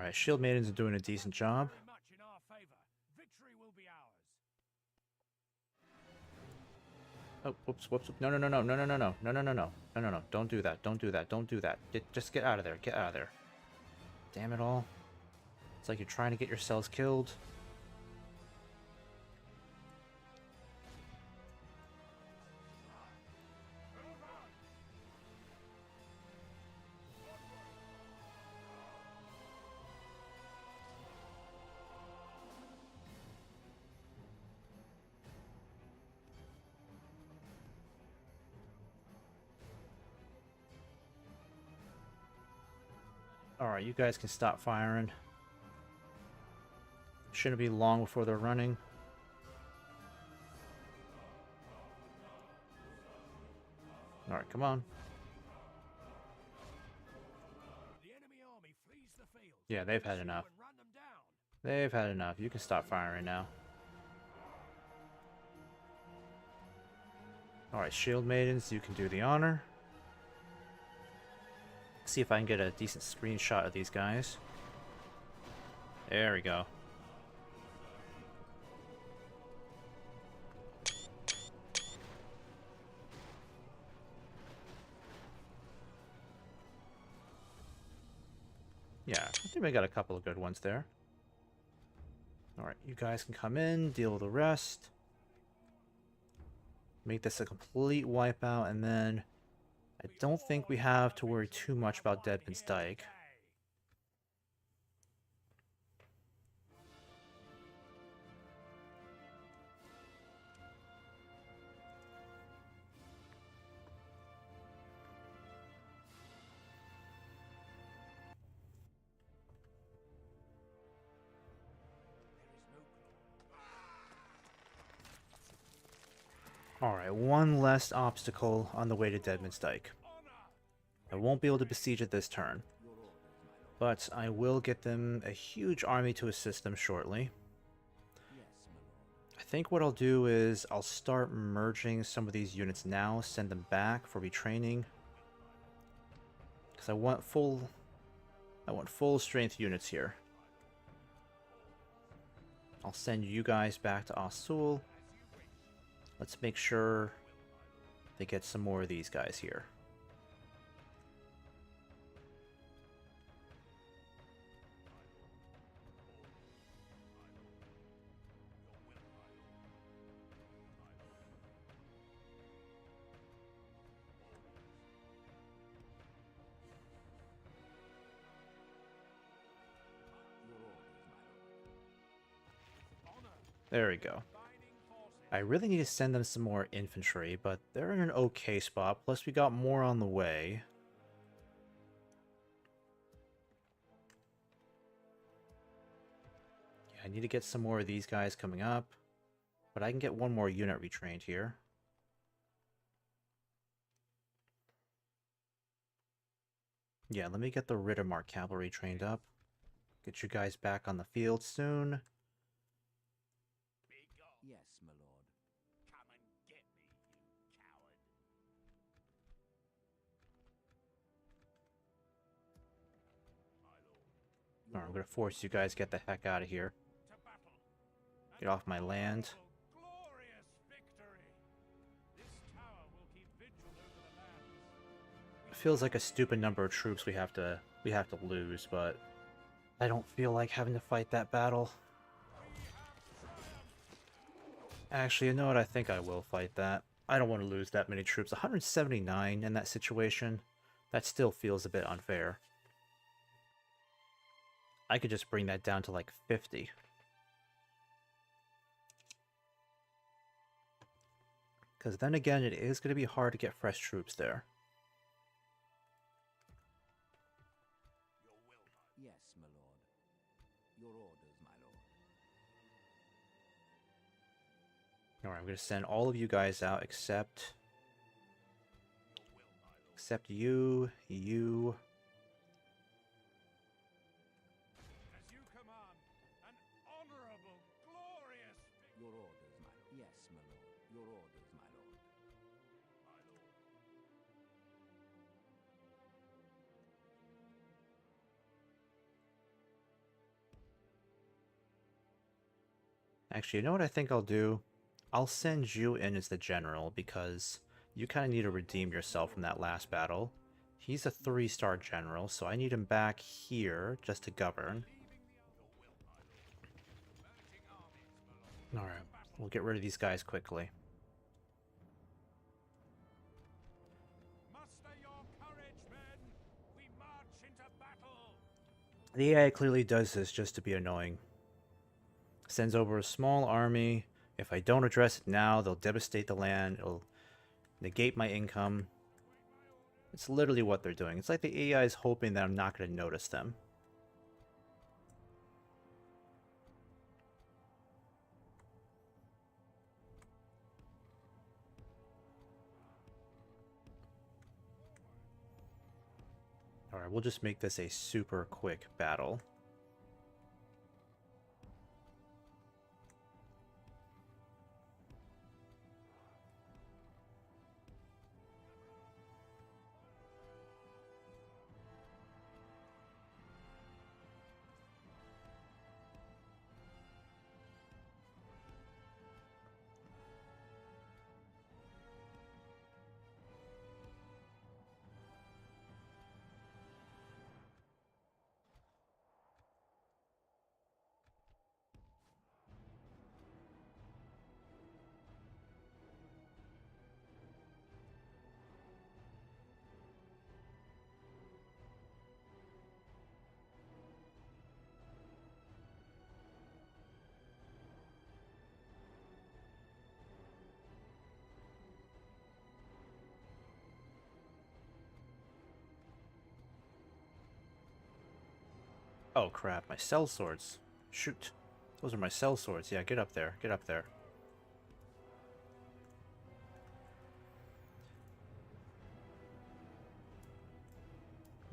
Alright, shield maidens are doing a decent job.
Very much in our favor. Victory will be ours.
Oh, whoops, whoops. No, no, no, no, no, no, no, no, no, no, no, no, no, no, no. Don't do that. Don't do that. Don't do that. Just get out of there. Get out of there. Damn it all. It's like you're trying to get yourselves killed. Alright, you guys can stop firing. Shouldn't be long before they're running. Alright, come on.
The enemy army flees the field.
Yeah, they've had
Pursue
enough.
and run them down.
They've had enough. You can stop firing now. Alright, shield maidens, you can do the honor. See if I can get a decent screenshot of these guys. There we go. Yeah, I think we got a couple of good ones there. Alright, you guys can come in, deal with the rest. Make this a complete wipeout, and then I don't think we have to worry too much about Deadman's Dyke. Alright, one less obstacle on the way to Deadman's Dyke. I won't be able to besiege it this turn, but I will get them a huge army to assist them shortly. I think what I'll do is I'll start merging some of these units now, send them back for retraining. Because I want full strength units here. I'll send you guys back to Osul. Let's make sure they get some more of these guys here. There we go. I really need to send them some more infantry, but they're in an okay spot. Plus, we got more on the way. Yeah, I need to get some more of these guys coming up. But I can get one more unit retrained here. Yeah, let me get the Riddermark cavalry trained up. Get you guys back on the field soon.
Yes, my lord. Come and get me, you coward.
Alright, I'm gonna force you guys to get the heck out of here.
To battle.
Get off my land.
Glorious victory. This tower will keep vigil over the lands.
It feels like a stupid number of troops we have to lose, but I don't feel like having to fight that battle. Actually, you know what? I think I will fight that. I don't want to lose that many troops. 179 in that situation. That still feels a bit unfair. I could just bring that down to like 50. Because then again, it is going to be hard to get fresh troops there.
Yes, my lord. Your orders, my lord.
Alright, I'm going to send all of you guys out except you, you.
As you command, an honorable, glorious victory. Your orders, my lord. Yes, my lord. Your orders, my lord. My lord.
Actually, you know what I think I'll do? I'll send you in as the general because you kind of need to redeem yourself from that last battle. He's a 3-star general, so I need him back here just to govern. Alright, we'll get rid of these guys quickly.
Muster your courage, men. We march into battle.
The AI clearly does this just to be annoying. Sends over a small army. If I don't address it now, they'll devastate the land. It'll negate my income. It's literally what they're doing. It's like the AI is hoping that I'm not going to notice them. Alright, we'll just make this a super quick battle. Oh crap, my cell swords. Shoot. Those are my cell swords. Yeah, get up there. Get up there.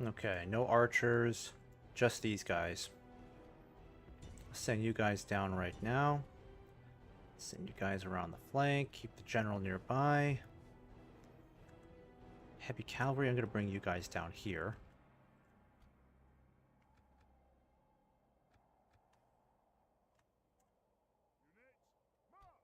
Okay, no archers, just these guys. I'll send you guys down right now. Send you guys around the flank. Keep the general nearby. Heavy cavalry, I'm going to bring you guys down here.
Units, march!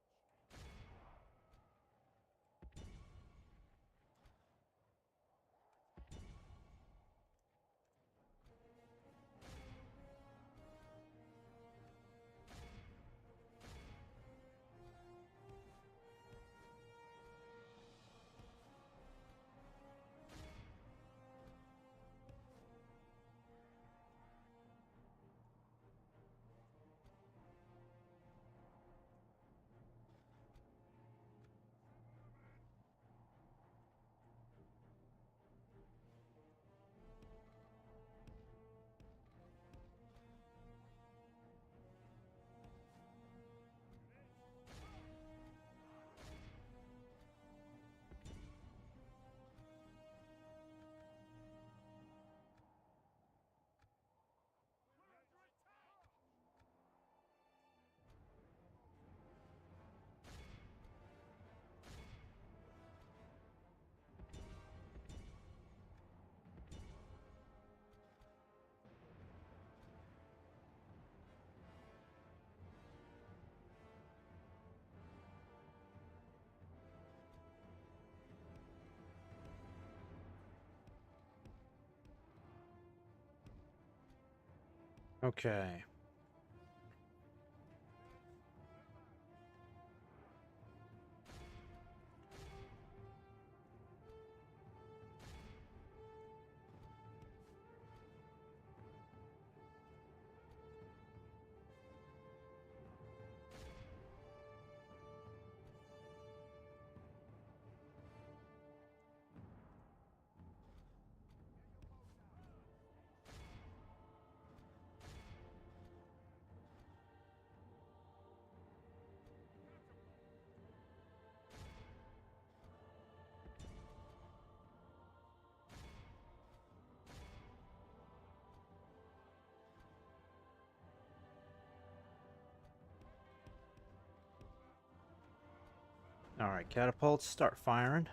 Okay. Alright, catapults, start firing.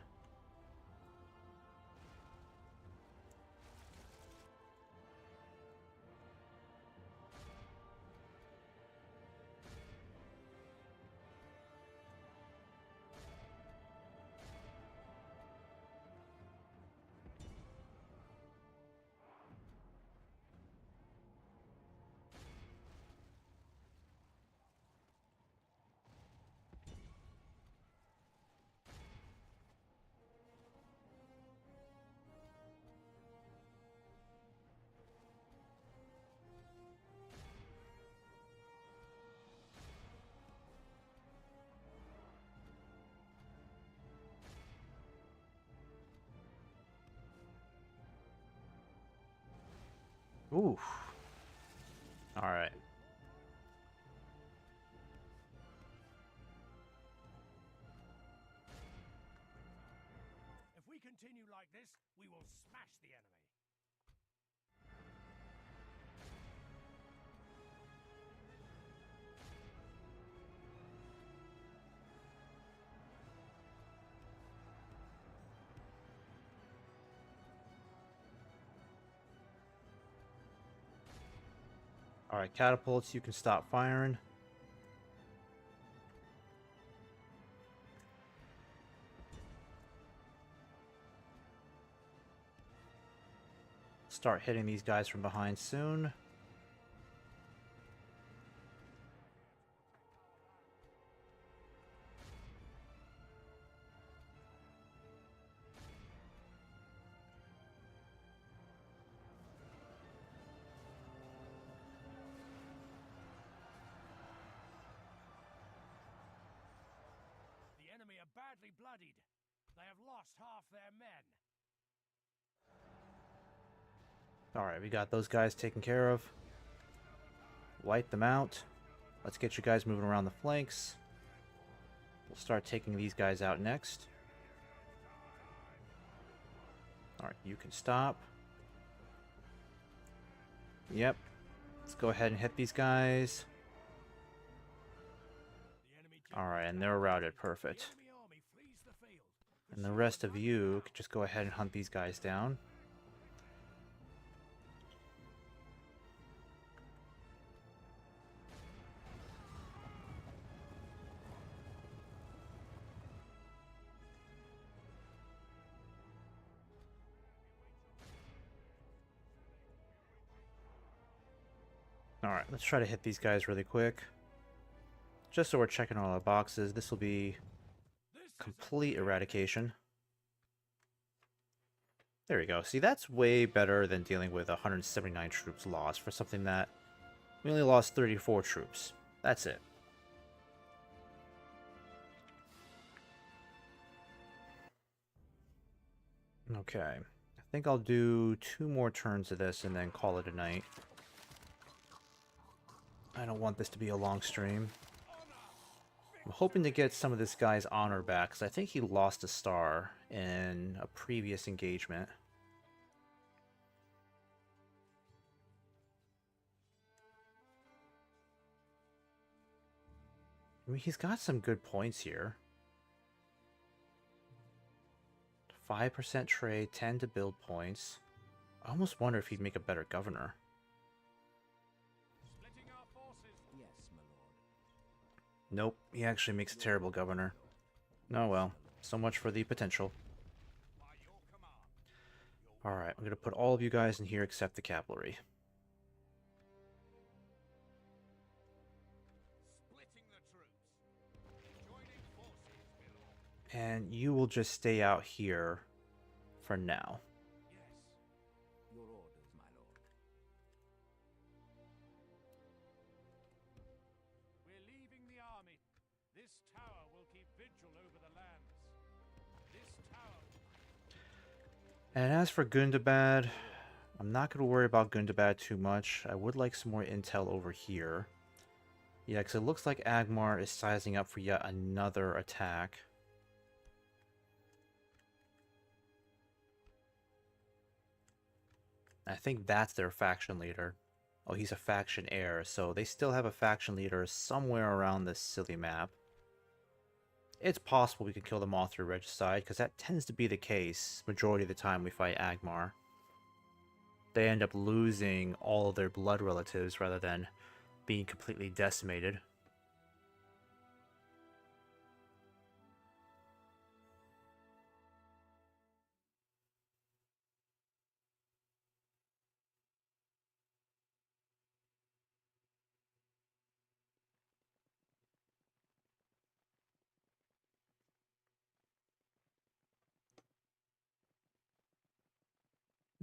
Oof. Alright.
If we continue like this, we will smash the enemy.
Alright, catapults, you can stop firing. Start hitting these guys from behind soon.
The enemy are badly bloodied. They have lost half their men.
Alright, we got those guys taken care of. Wipe them out. Let's get you guys moving around the flanks. We'll start taking these guys out next. Alright, you can stop. Yep. Let's go ahead and hit these guys.
The enemy
Alright, and they're routed. Perfect.
enemy army flees the field.
And the rest of you can just go ahead and hunt these guys down. Alright, let's try to hit these guys really quick. Just so we're checking all our boxes, this will be complete eradication. There we go. See, that's way better than dealing with 179 troops lost for something that we only lost 34 troops. That's it. Okay. I think I'll do 2 more turns of this and then call it a night. I don't want this to be a long stream. I'm hoping to get some of this guy's honor back, because I think he lost a star in a previous engagement. I mean, he's got some good points here. 5% trade, 10 to build points. I almost wonder if he'd make a better governor.
Splitting our forces.
Yes, my lord.
Nope, he actually makes a terrible governor. Oh well, so much for the potential.
By your command.
Alright, I'm going to put all of you guys in here except the cavalry.
Splitting the troops. Joining forces, my lord.
And you will just stay out here for now.
Yes.
Your orders, my lord.
We're leaving the army. This tower will keep vigil over the lands. This tower.
And as for Gundabad, I'm not going to worry about Gundabad too much. I would like some more intel over here. Yeah, because it looks like Agmar is sizing up for yet another attack. I think that's their faction leader. Oh, he's a faction heir, so they still have a faction leader somewhere around this silly map. It's possible we could kill them all through regicide, because that tends to be the case majority of the time we fight Agmar. They end up losing all of their blood relatives rather than being completely decimated.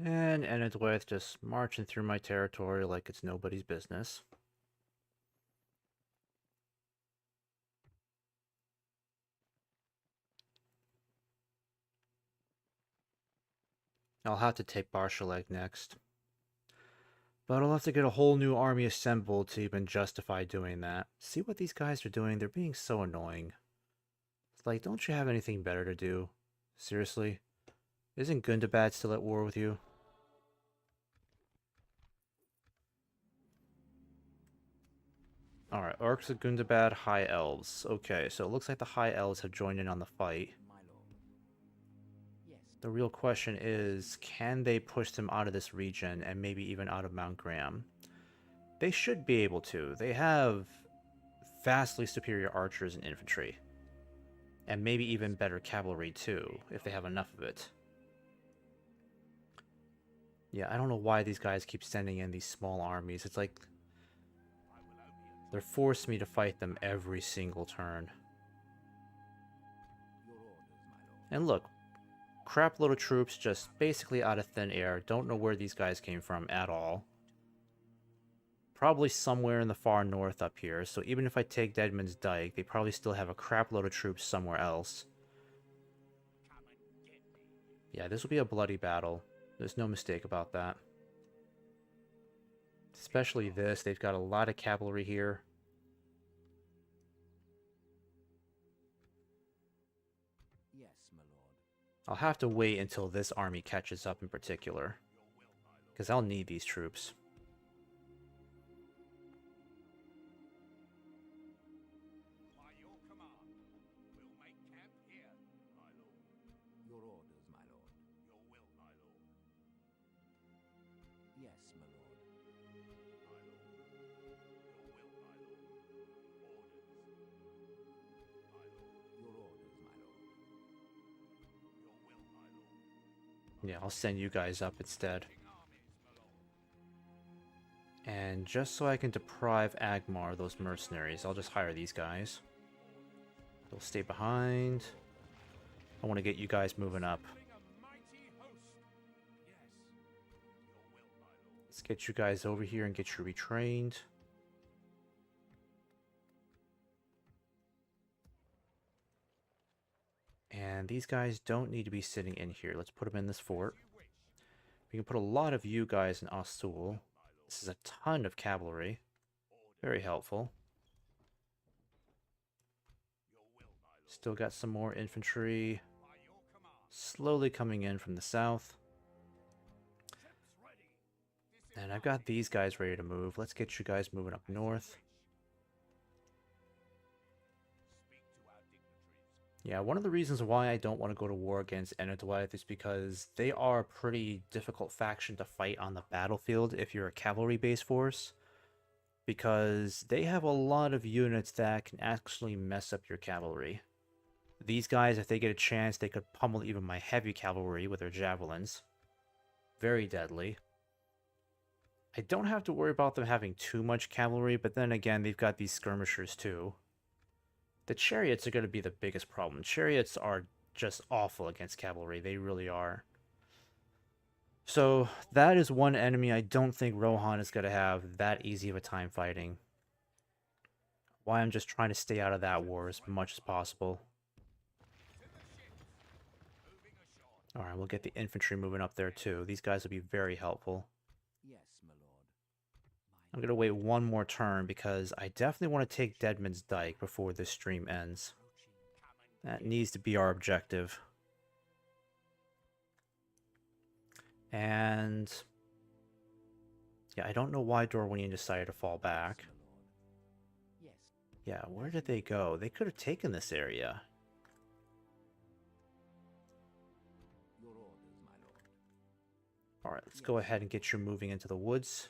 And ended with just marching through my territory like it's nobody's business. I'll have to take Barshaleg next. But I'll have to get a whole new army assembled to even justify doing that. See what these guys are doing? They're being so annoying. It's like, don't you have anything better to do? Seriously? Isn't Gundabad still at war with you? Alright, Orcs of Gundabad, High Elves. Okay, so it looks like the High Elves have joined in on the fight.
My lord. Yes.
The real question is, can they push them out of this region and maybe even out of Mount Graham? They should be able to. They have vastly superior archers and infantry. And maybe even better cavalry too, if they have enough of it. Yeah, I don't know why these guys keep sending in these small armies. It's like they're forcing me to fight them every single turn.
Your orders, my lord.
And look, crap load of troops just basically out of thin air. Don't know where these guys came from at all. Probably somewhere in the far north up here, so even if I take Deadman's Dyke, they probably still have a crap load of troops somewhere else.
Come and get me.
Yeah, this will be a bloody battle. There's no mistake about that. Especially this, they've got a lot of cavalry here.
Yes, my lord.
I'll have to wait until this army catches up in particular, because I'll need these troops.
Yes, my lord.
My lord. Your will, my lord. Orders. My lord.
Your orders, my lord.
Your will, my lord.
Yeah, I'll send you guys up instead.
King armies, my lord.
And just so I can deprive Agmar of those mercenaries, I'll just hire these guys. They'll stay behind. I want to get you guys moving up.
Assembling a mighty host. Yes. Your will, my lord.
Let's get you guys over here and get you retrained. And these guys don't need to be sitting in here. Let's put them in this fort.
You wish.
We can put a lot of you guys in Osul. This is a ton of cavalry. Very helpful.
Your will, my lord.
Still got some more infantry
By your command.
slowly coming in from the south.
Ships ready. This
And I've got these guys ready to move. Let's get you guys moving up north.
Speak to our dignitaries.
Yeah, one of the reasons why I don't want to go to war against Enedwaith is because they are a pretty difficult faction to fight on the battlefield if you're a cavalry-based force. Because they have a lot of units that can actually mess up your cavalry. These guys, if they get a chance, they could pummel even my heavy cavalry with their javelins. Very deadly. I don't have to worry about them having too much cavalry, but then again, they've got these skirmishers too. The chariots are going to be the biggest problem. Chariots are just awful against cavalry. They really are. So that is one enemy I don't think Rohan is going to have that easy of a time fighting. Why I'm just trying to stay out of that war as much as possible.
To the ships. Moving ashore.
Alright, we'll get the infantry moving up there too. These guys will be very helpful.
Yes, my lord.
I'm going to wait one more turn because I definitely want to take Deadman's Dyke before this stream ends. That needs to be our objective. And yeah, I don't know why Dorwinian decided to fall back.
My lord. Yes.
Yeah, where did they go? They could have taken this area.
Your orders, my lord.
Alright, let's go ahead and get you moving into the woods.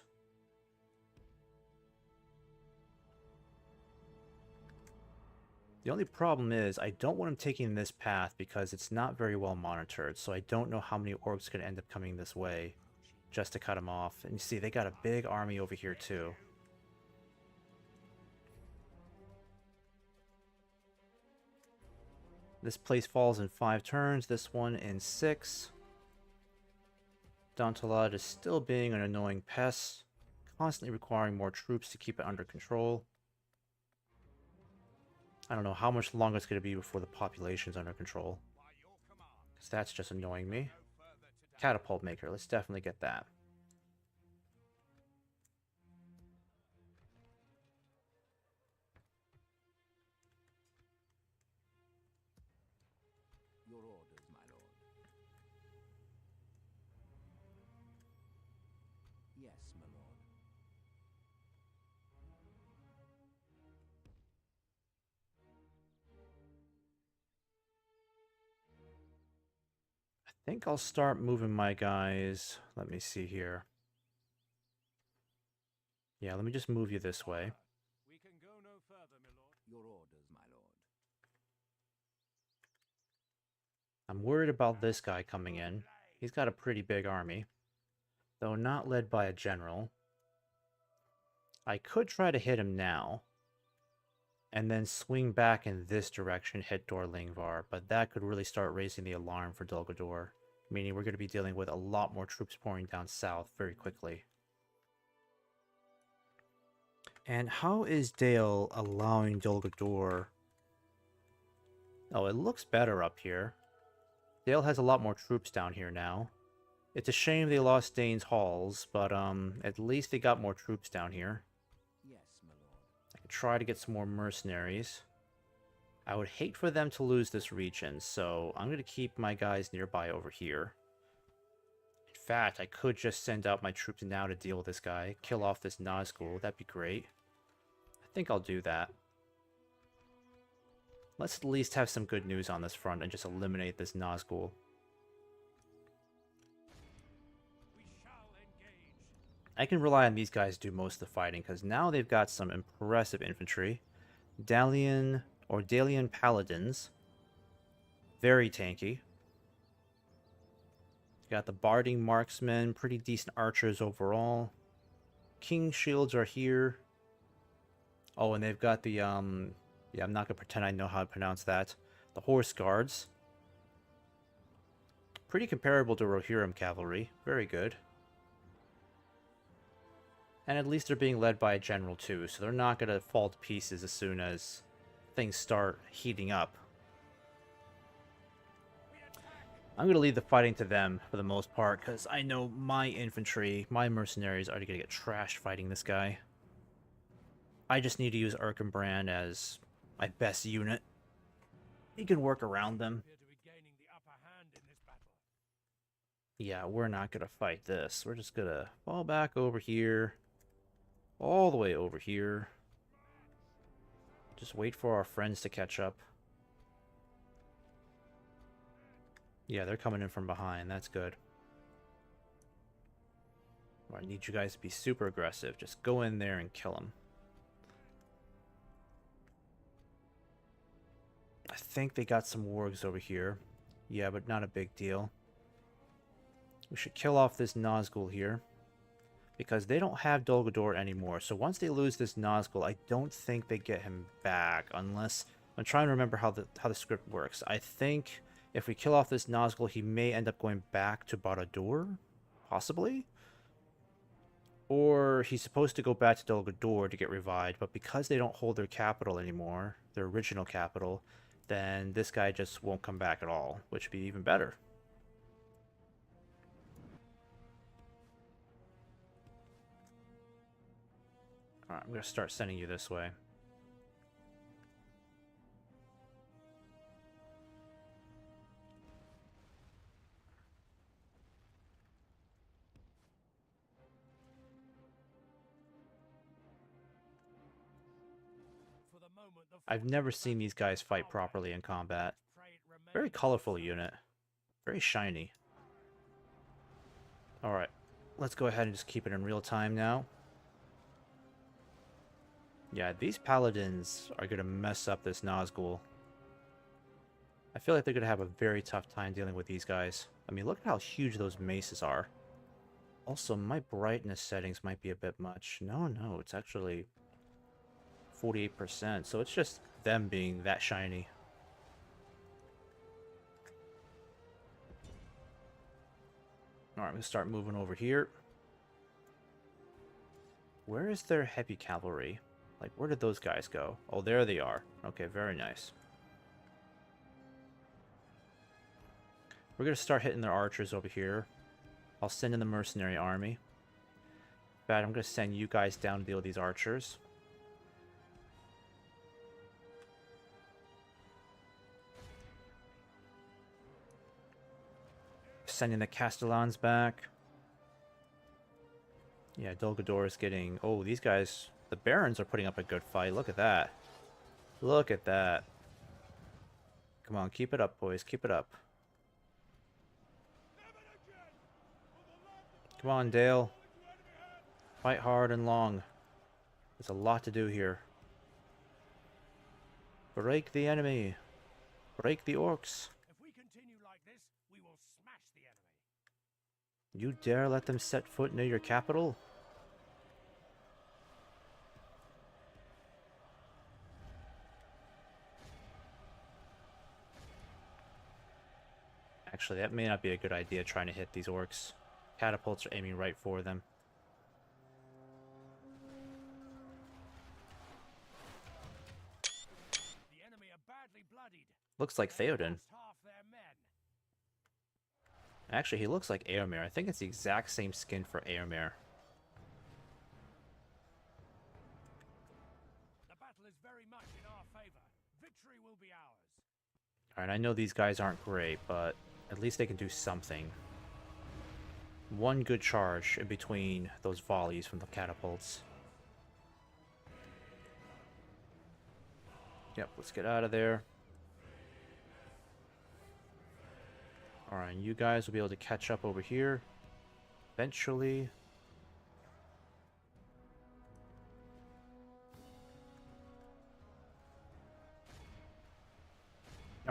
The only problem is I don't want him taking this path because it's not very well monitored, so I don't know how many orcs could end up coming this way just to cut him off. And you see, they got a big army over here too. This place falls in 5 turns, this one in 6. Dantalad is still being an annoying pest, constantly requiring more troops to keep it under control. I don't know how much longer it's going to be before the population's under control.
By your command.
Because that's just annoying me.
No further today.
Catapult maker, let's definitely get that.
Your orders, my lord. Yes, my lord.
I think I'll start moving my guys. Let me see here. Yeah, let me just move you this way.
We can go no further, my lord.
Your orders, my lord.
I'm worried about this guy coming in. He's got a pretty big army, though not led by a general. I could try to hit him now, and then swing back in this direction, hit Dorlingvar, but that could really start raising the alarm for Dulgador, meaning we're going to be dealing with a lot more troops pouring down south very quickly. And how is Dale allowing Dulgador? Oh, it looks better up here. Dale has a lot more troops down here now. It's a shame they lost Dane's Halls, but at least they got more troops down here.
Yes, my lord.
I could try to get some more mercenaries. I would hate for them to lose this region, so I'm going to keep my guys nearby over here. In fact, I could just send out my troops now to deal with this guy, kill off this Nazgul, that'd be great. I think I'll do that. Let's at least have some good news on this front and just eliminate this Nazgul.
We shall engage.
I can rely on these guys to do most of the fighting, because now they've got some impressive infantry. Dalian Paladins. Very tanky. Got the Barding Marksmen, pretty decent archers overall. King Shields are here. Oh, and they've got the, yeah, I'm not gonna pretend I know how to pronounce that. The Horse Guards. Pretty comparable to Rohirrim Cavalry. Very good. And at least they're being led by a general too, so they're not gonna fall to pieces as soon as things start heating up. I'm going to leave the fighting to them for the most part, because I know my infantry, my mercenaries, are going to get trashed fighting this guy. I just need to use Erkenbrand as my best unit. He can work around them.
Appear to be gaining the upper hand in this battle.
Yeah, we're not going to fight this. We're just going to fall back over here. All the way over here. Just wait for our friends to catch up. Yeah, they're coming in from behind. That's good. I need you guys to be super aggressive. Just go in there and kill them. I think they got some wargs over here. Yeah, but not a big deal. We should kill off this Nazgul here, because they don't have Dol Guldur anymore. So once they lose this Nazgul, I don't think they get him back, unless... I'm trying to remember how the script works. I think if we kill off this Nazgul, he may end up going back to Barad-dûr, possibly? Or he's supposed to go back to Dol Guldur to get revived, but because they don't hold their capital anymore, their original capital, then this guy just won't come back at all, which would be even better. Alright, I'm going to start sending you this way.
For the moment, the
I've never seen these guys fight properly in combat. Very colorful unit. Very shiny. Alright, let's go ahead and just keep it in real time now. Yeah, these paladins are going to mess up this Nazgul. I feel like they're going to have a very tough time dealing with these guys. I mean, look at how huge those maces are. Also, my brightness settings might be a bit much. No, it's actually 48%, so it's just them being that shiny. Alright, I'm going to start moving over here. Where is their heavy cavalry? Like, where did those guys go? Oh, there they are. Okay, very nice. We're going to start hitting their archers over here. I'll send in the mercenary army. Bad, I'm going to send you guys down to deal with these archers. Sending the Castellans back. Yeah, Dol Guldur is getting... Oh, these guys... The Barons are putting up a good fight. Look at that. Look at that. Come on, keep it up, boys. Keep it up. Come on, Dale. Fight hard and long. There's a lot to do here. Break the enemy. Break the orcs.
If we continue like this, we will smash the enemy.
You dare let them set foot near your capital? Actually, that may not be a good idea, trying to hit these orcs. Catapults are aiming right for them.
The enemy are badly bloodied.
Looks like
They
Theoden.
lost half their men.
Actually, he looks like Éomer. I think it's the exact same skin for Éomer.
The battle is very much in our favor. Victory will be ours.
Alright, I know these guys aren't great, but at least they can do something. One good charge in between those volleys from the catapults. Yep, let's get out of there. Alright, you guys will be able to catch up over here. Eventually.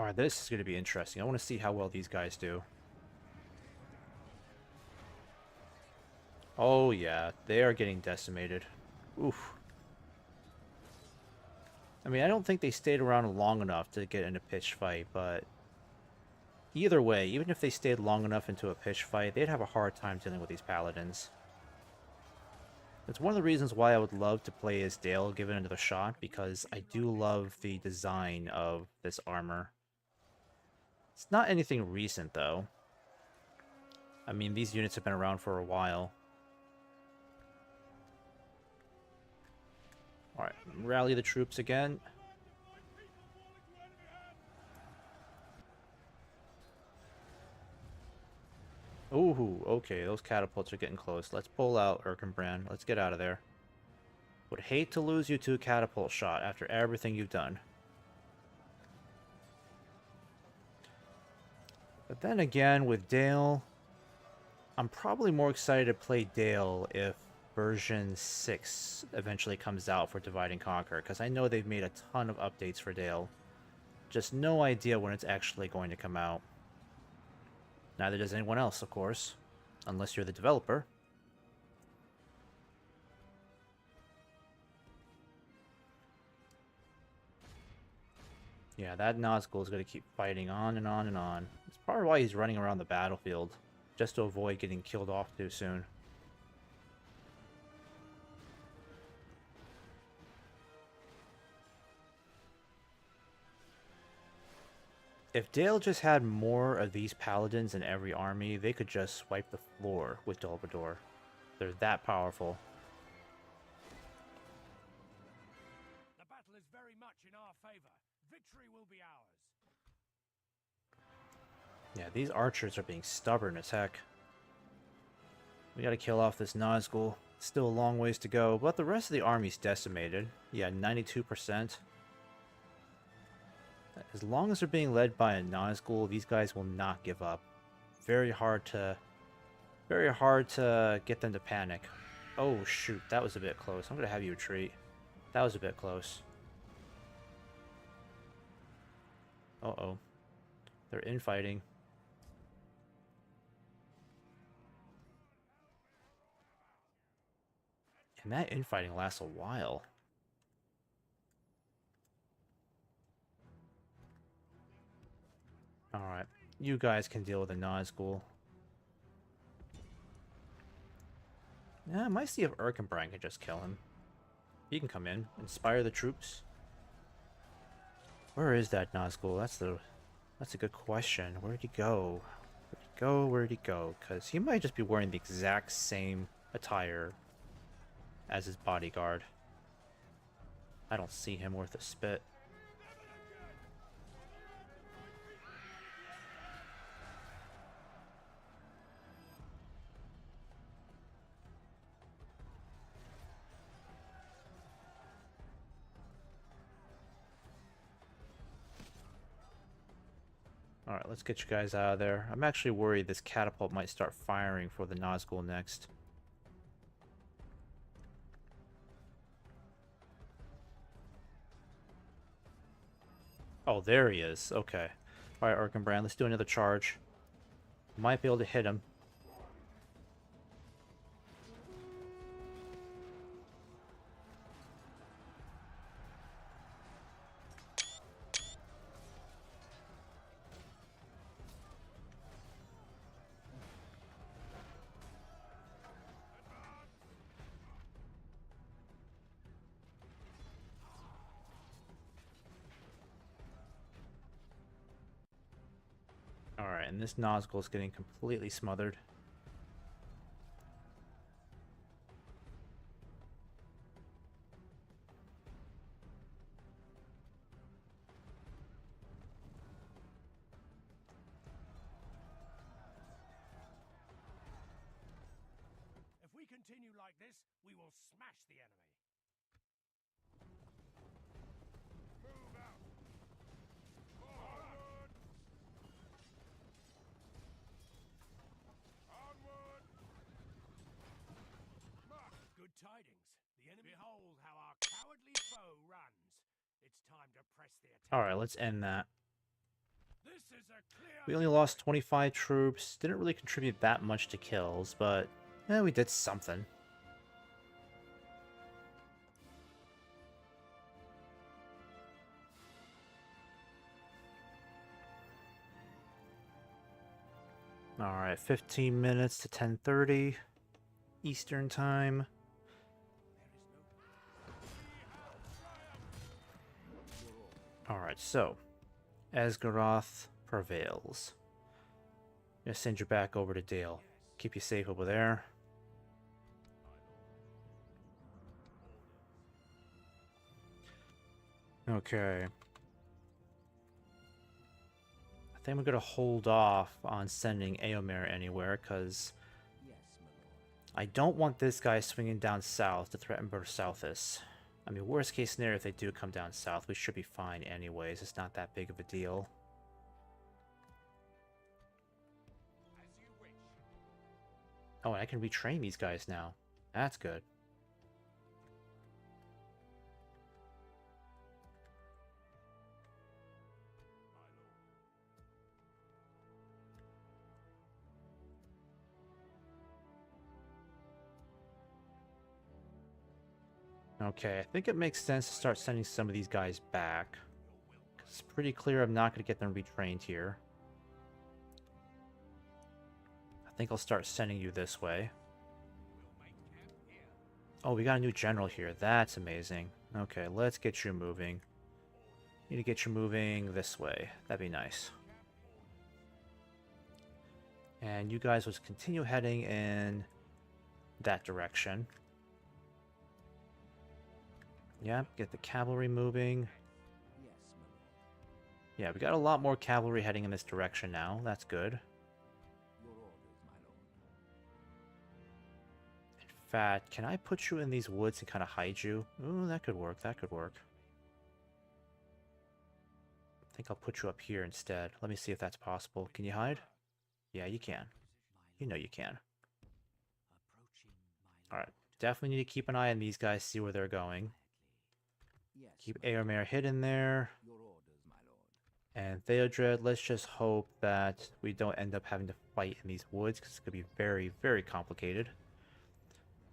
Alright, this is going to be interesting. I want to see how well these guys do. Oh yeah, they are getting decimated. Oof. I mean, I don't think they stayed around long enough to get in a pitched fight, but either way, even if they stayed long enough into a pitched fight, they'd have a hard time dealing with these paladins. It's one of the reasons why I would love to play as Dale given another shot, because I do love the design of this armor. It's not anything recent, though. I mean, these units have been around for a while. Alright, rally the troops again. Ooh, okay, those catapults are getting close. Let's pull out Erkenbrand. Let's get out of there. Would hate to lose you to a catapult shot after everything you've done. But then again, with Dale, I'm probably more excited to play Dale if version 6 eventually comes out for Divide and Conquer, because I know they've made a ton of updates for Dale. Just no idea when it's actually going to come out. Neither does anyone else, of course, unless you're the developer. Yeah, that Nazgul is going to keep fighting on and on and on. It's probably why he's running around the battlefield, just to avoid getting killed off too soon. If Dale just had more of these paladins in every army, they could just wipe the floor with Dolbador. They're that powerful.
The battle is very much in our favor. Victory will be ours.
Yeah, these archers are being stubborn as heck. We gotta kill off this Nazgul. Still a long ways to go, but the rest of the army's decimated. Yeah, 92%. As long as they're being led by a Nazgul, these guys will not give up. Very hard to get them to panic. Oh shoot, that was a bit close. I'm gonna have you retreat. That was a bit close. Uh-oh. They're infighting. And that infighting lasts a while. Alright, you guys can deal with a Nazgul. Yeah, I might see if Erkenbrand can just kill him. He can come in, inspire the troops. Where is that Nazgul? That's a good question. Where'd he go? Where'd he go? Where'd he go? Because he might just be wearing the exact same attire as his bodyguard. I don't see him worth a spit. Alright, let's get you guys out of there. I'm actually worried this catapult might start firing for the Nazgul next. Oh, there he is. Okay. Alright, Erkenbrand, let's do another charge. Might be able to hit him. Alright, and this Nazgul is getting completely smothered.
If we continue like this, we will smash the enemy. Move out. Forward. Onward. Good tidings. The enemy. Behold how our cowardly foe runs. It's time to press the attack.
Alright, let's end that. We only lost 25 troops. Didn't really contribute that much to kills, but we did something. Alright, 15 minutes to 10:30 Eastern Time. Alright, so Asgaroth prevails. I'm gonna send you back over to Dale. Keep you safe over there. Okay. I think I'm gonna hold off on sending EUR anywhere, because
Yes, my lord.
I don't want this guy swinging down south to threaten Bersouthis. I mean, worst case scenario, if they do come down south, we should be fine anyways. It's not that big of a deal.
As you wish.
Oh, and I can retrain these guys now. That's good. Okay, I think it makes sense to start sending some of these guys back. 'Cause it's pretty clear I'm not going to get them retrained here. I think I'll start sending you this way. Oh, we got a new general here. That's amazing. Okay, let's get you moving. Need to get you moving this way. That'd be nice. And you guys will continue heading in that direction. Yeah, get the cavalry moving.
Yes, my lord.
Yeah, we got a lot more cavalry heading in this direction now. That's good.
Your orders, my lord.
In fact, can I put you in these woods and kind of hide you? Ooh, that could work. That could work. I think I'll put you up here instead. Let me see if that's possible. Can you hide? Yeah, you can. You know you can.
Approaching, my
Alright, definitely need to keep an eye on these guys, see where they're going.
Yes,
Keep
my lord.
Eomer hidden there.
Your orders, my lord.
And Theodred, let's just hope that we don't end up having to fight in these woods, because it's going to be very, very complicated.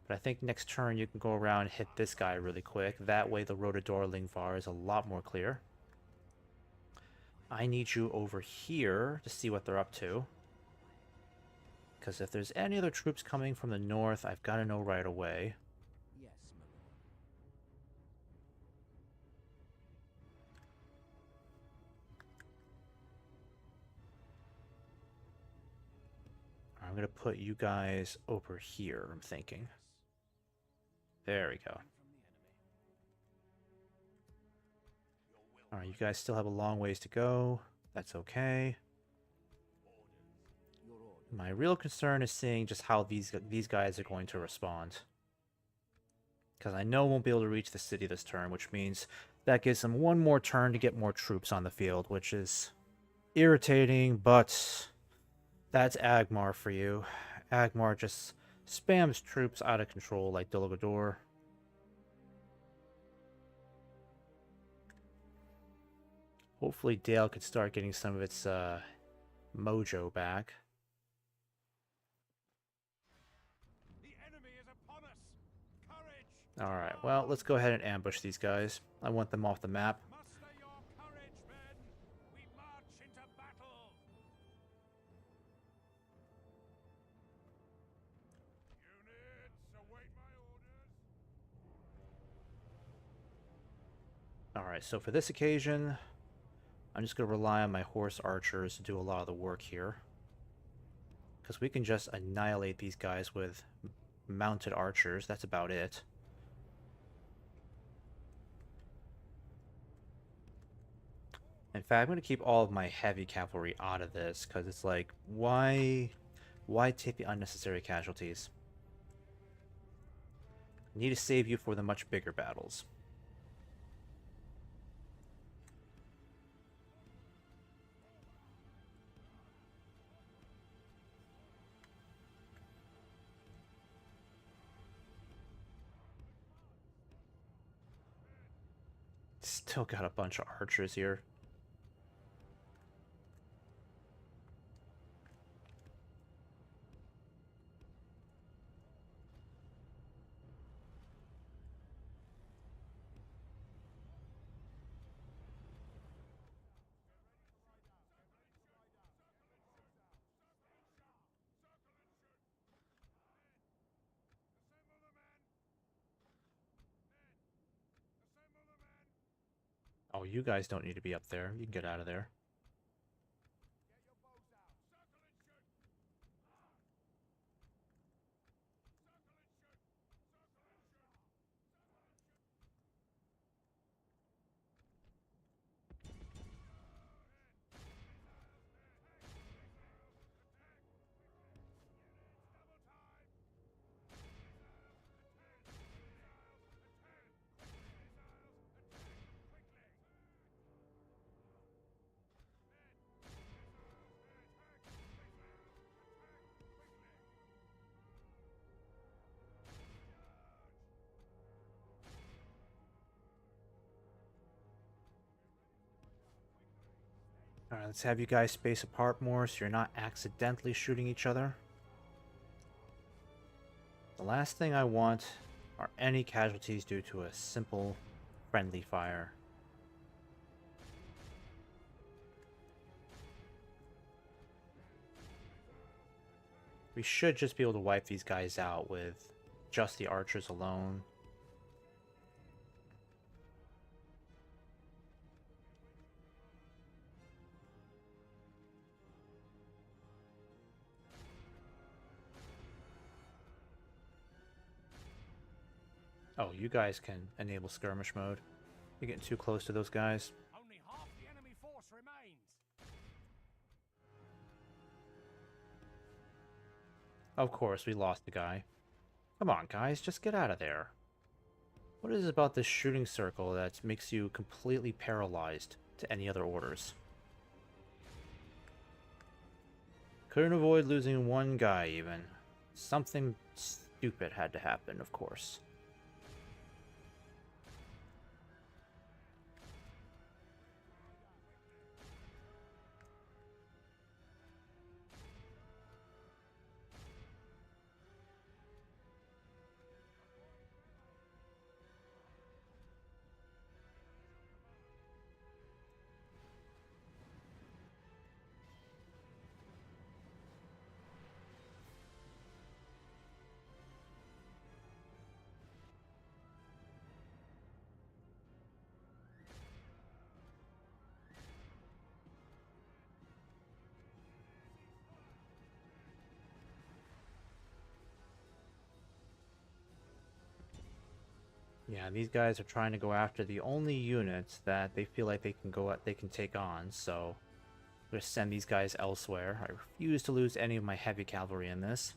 But I think next turn you can go around and hit this guy really quick. That way the Rotador Lingvar is a lot more clear. I need you over here to see what they're up to. Because if there's any other troops coming from the north, I've got to know right away.
Yes, my lord.
I'm going to put you guys over here, I'm thinking. There we go. Alright, you guys still have a long ways to go. That's okay.
Your orders.
My real concern is seeing just how these guys are going to respond. Because I know won't be able to reach the city this turn, which means that gives them one more turn to get more troops on the field, which is irritating, but that's Agmar for you. Agmar just spams troops out of control like Dolagador. Hopefully Dale could start getting some of its mojo back.
The enemy is upon us. Courage.
Alright, well, let's go ahead and ambush these guys. I want them off the map.
Muster your courage, men. We march into battle. Units, await my orders.
Alright, so for this occasion, I'm just going to rely on my horse archers to do a lot of the work here. Because we can just annihilate these guys with mounted archers, that's about it. In fact, I'm going to keep all of my heavy cavalry out of this, because it's like, why take the unnecessary casualties? I need to save you for the much bigger battles. Still got a bunch of archers here. you guys don't need to be up there. You can get out of there. Alright, let's have you guys space apart more so you're not accidentally shooting each other. The last thing I want are any casualties due to a simple friendly fire. We should just be able to wipe these guys out with just the archers alone. Oh, you guys can enable skirmish mode. You're getting too close to those guys.
Only half the enemy force remains.
Of course, we lost the guy. Come on, guys, just get out of there. What is it about this shooting circle that makes you completely paralyzed to any other orders? Couldn't avoid losing one guy, even. Something stupid had to happen, of course. Yeah, these guys are trying to go after the only units that they feel like they can take on, so I'm gonna send these guys elsewhere. I refuse to lose any of my heavy cavalry in this.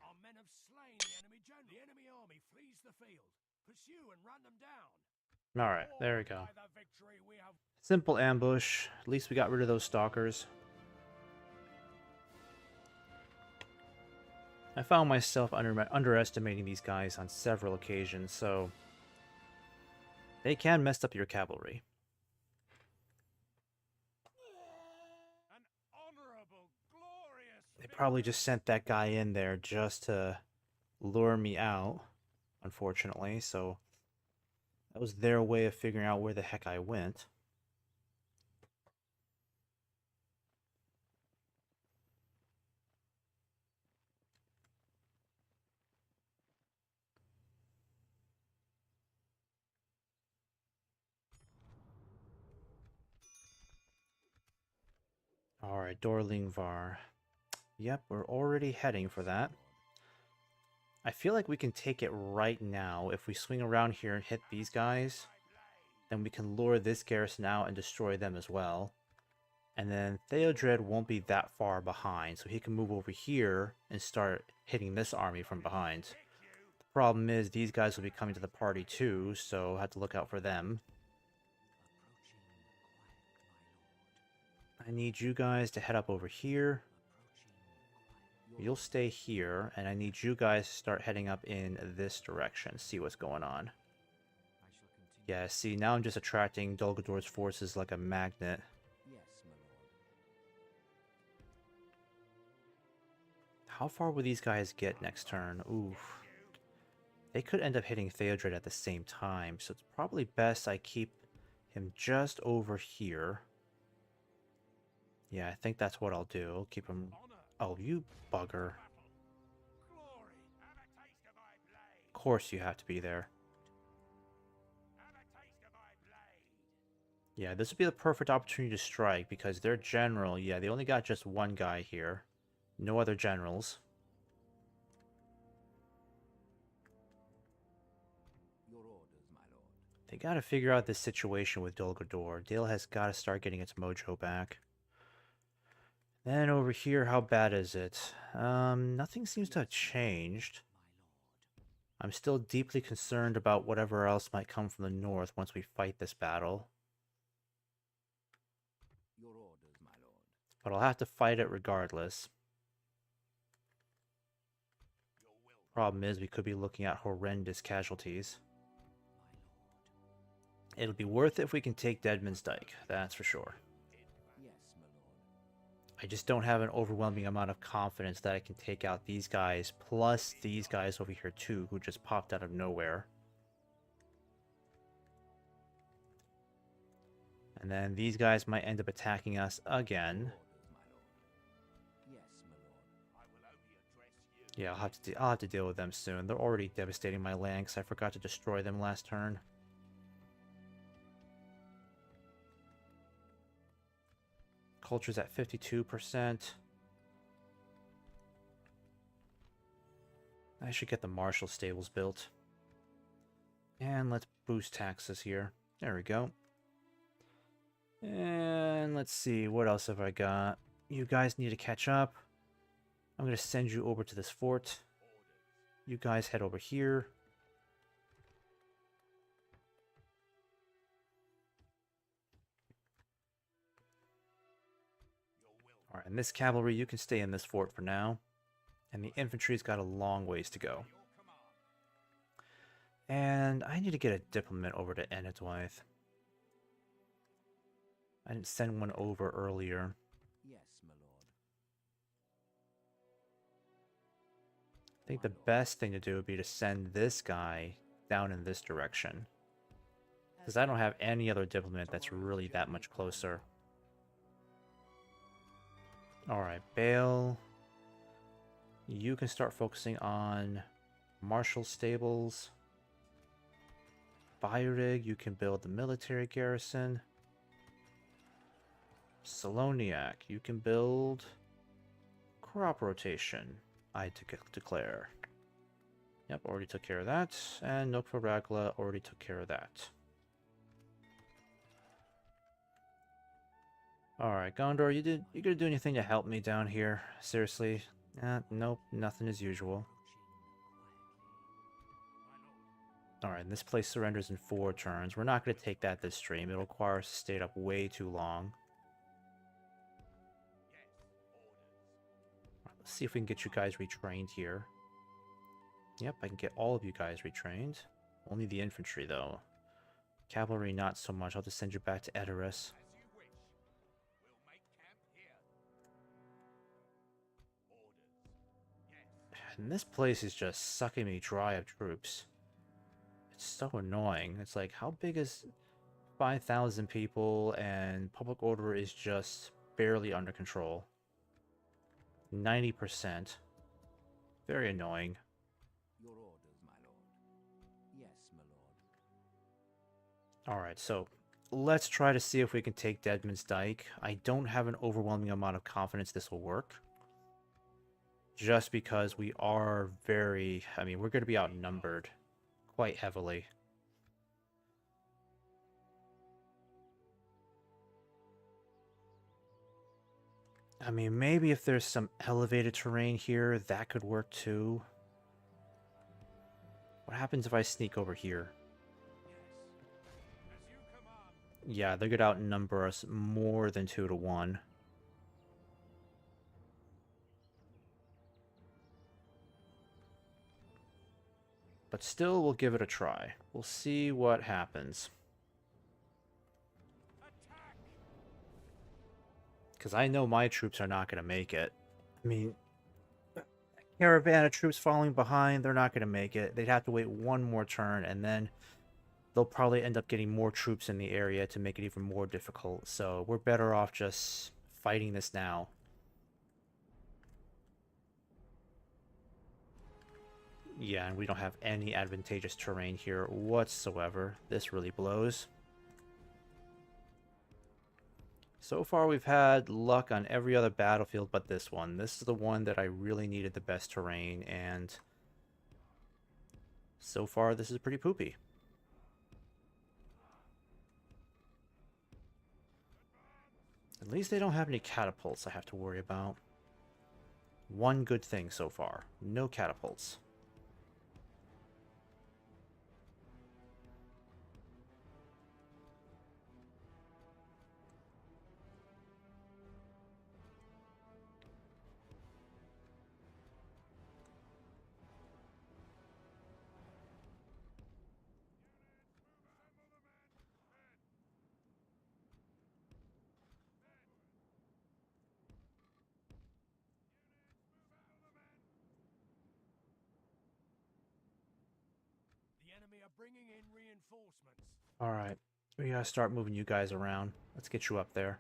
Our men have slain the enemy general. The enemy army flees the field. Pursue and run them down.
Alright, there we go.
By the victory we have.
Simple ambush. At least we got rid of those stalkers. I found myself underestimating these guys on several occasions, so they can mess up your cavalry.
An honorable, glorious.
They probably just sent that guy in there just to lure me out, unfortunately, so that was their way of figuring out where the heck I went. Alright, Dorlingvar. Yep, we're already heading for that. I feel like we can take it right now. If we swing around here and hit these guys, then we can lure this garrison out and destroy them as well. And then Theodred won't be that far behind, so he can move over here and start hitting this army from behind. The problem is these guys will be coming to the party too, so I have to look out for them. I need you guys to head up over here.
Approaching
You'll stay here, and I need you guys to start heading up in this direction, see what's going on.
I shall continue.
Yeah, see, now I'm just attracting Dolgador's forces like a magnet.
Yes, my lord.
How far will these guys get next turn? Oof. They could end up hitting Theodred at the same time, so it's probably best I keep him just over here. Yeah, I think that's what I'll do. I'll keep him... Oh, you bugger.
Glory, have a taste of my blade.
Of course you have to be there.
Have a taste of my blade.
Yeah, this would be the perfect opportunity to strike, because their general, yeah, they only got just one guy here. No other generals.
Your orders, my lord.
They gotta figure out this situation with Dolgador. Dale has gotta start getting its mojo back. Then over here, how bad is it? Nothing seems to have changed.
My lord.
I'm still deeply concerned about whatever else might come from the north once we fight this battle.
Your orders, my lord.
But I'll have to fight it regardless.
Your will,
Problem is, we could be looking at horrendous casualties.
My lord.
It'll be worth it if we can take Deadman's Dyke, that's for sure.
Yes, my lord.
I just don't have an overwhelming amount of confidence that I can take out these guys, plus these guys over here too, who just popped out of nowhere. And then these guys might end up attacking us again.
Orders, my lord. Yes, my lord.
I will only address you.
Yeah, I'll have to deal with them soon. They're already devastating my land because I forgot to destroy them last turn. Culture's at 52%. I should get the Marshall stables built. And let's boost taxes here. There we go. And let's see, what else have I got? You guys need to catch up. I'm going to send you over to this fort. You guys head over here. Alright, and this cavalry, you can stay in this fort for now. And the infantry's got a long ways to go. And I need to get a diplomat over to Enidwaith. I didn't send one over earlier.
Yes, my lord.
I think the best thing to do would be to send this guy down in this direction. Because I don't have any other diplomat that's really that much closer. Alright, Bale. You can start focusing on Marshall stables. Byrig, you can build the military garrison. Saloniac, you can build crop rotation. I declare. Yep, already took care of that. And Nokva Ragla already took care of that. Alright, Gondor, you gonna do anything to help me down here? Seriously? Nope, nothing as usual. Alright, this place surrenders in 4 turns. We're not gonna take that this stream. It'll require us to stay up way too long. Alright, let's see if we can get you guys retrained here. Yep, I can get all of you guys retrained. Only the infantry, though. Cavalry, not so much. I'll just send you back to Edoras.
As you wish. We'll make camp here. Orders. Yes.
And this place is just sucking me dry of troops. It's so annoying. It's like, how big is 5,000 people and public order is just barely under control? 90%. Very annoying.
Your orders, my lord. Yes, my lord.
Alright, so let's try to see if we can take Deadman's Dyke. I don't have an overwhelming amount of confidence this will work. Just because we are very... I mean, we're going to be outnumbered quite heavily. I mean, maybe if there's some elevated terrain here, that could work too. What happens if I sneak over here?
As you command.
Yeah, they're going to outnumber us more than 2 to 1. But still, we'll give it a try. We'll see what happens.
Attack!
Because I know my troops are not going to make it. I mean, caravan of troops falling behind, they're not going to make it. They'd have to wait one more turn, and then they'll probably end up getting more troops in the area to make it even more difficult. So we're better off just fighting this now. Yeah, and we don't have any advantageous terrain here whatsoever. This really blows. So far, we've had luck on every other battlefield but this one. This is the one that I really needed the best terrain, and so far, this is pretty poopy. At least they don't have any catapults I have to worry about. One good thing so far. No catapults.
The enemy are bringing in reinforcements.
Alright, we gotta start moving you guys around. Let's get you up there.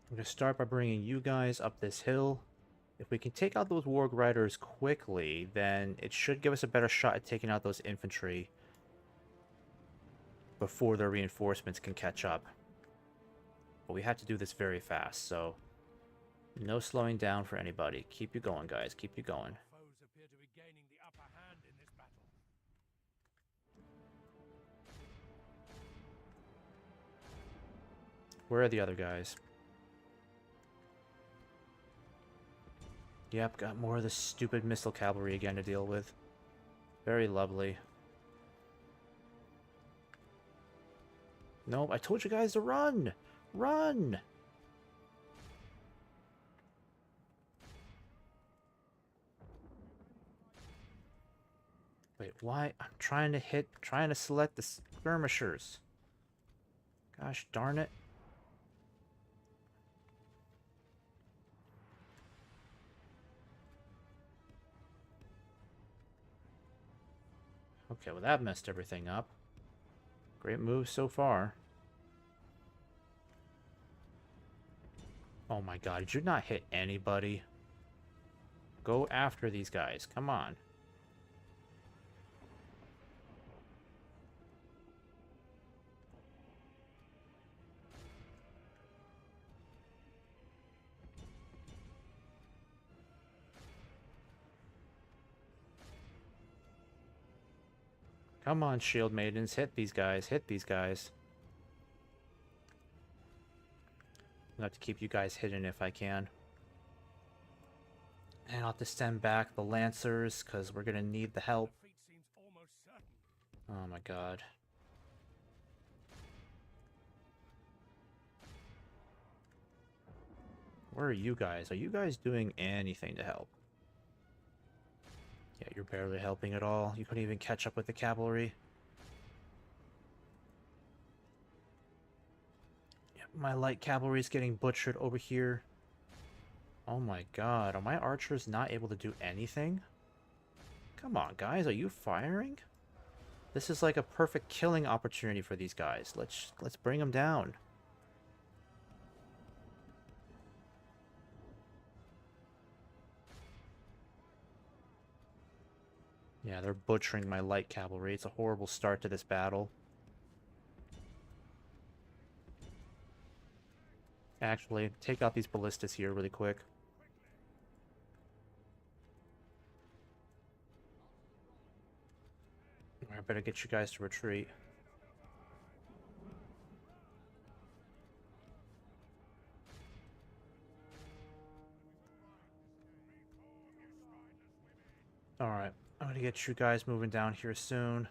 I'm gonna start by bringing you guys up this hill. If we can take out those Warg Riders quickly, then it should give us a better shot at taking out those infantry before their reinforcements can catch up. But we have to do this very fast, so no slowing down for anybody. Keep you going, guys. Keep you going.
Foes appear to be gaining the upper hand in this battle.
Where are the other guys? Yep, got more of the stupid missile cavalry again to deal with. Very lovely. Nope, I told you guys to run! Run! Wait, why? I'm trying to select the skirmishers. Gosh darn it. Okay, well that messed everything up. Great move so far. Oh my god, did you not hit anybody? Go after these guys, come on. Come on, shield maidens, hit these guys, hit these guys. I'll have to keep you guys hidden if I can. And I'll have to send back the lancers, because we're going to need the help.
Defeat seems almost certain.
Oh my god. Where are you guys? Are you guys doing anything to help? Yeah, you're barely helping at all. You couldn't even catch up with the cavalry. Yeah, my light cavalry is getting butchered over here. Oh my god, are my archers not able to do anything? Come on, guys, are you firing? This is like a perfect killing opportunity for these guys. Let's bring them down. Yeah, they're butchering my light cavalry. It's a horrible start to this battle. Actually, take out these ballistas here really quick. I better get you guys to retreat. Alright, I'm gonna get you guys moving down here soon.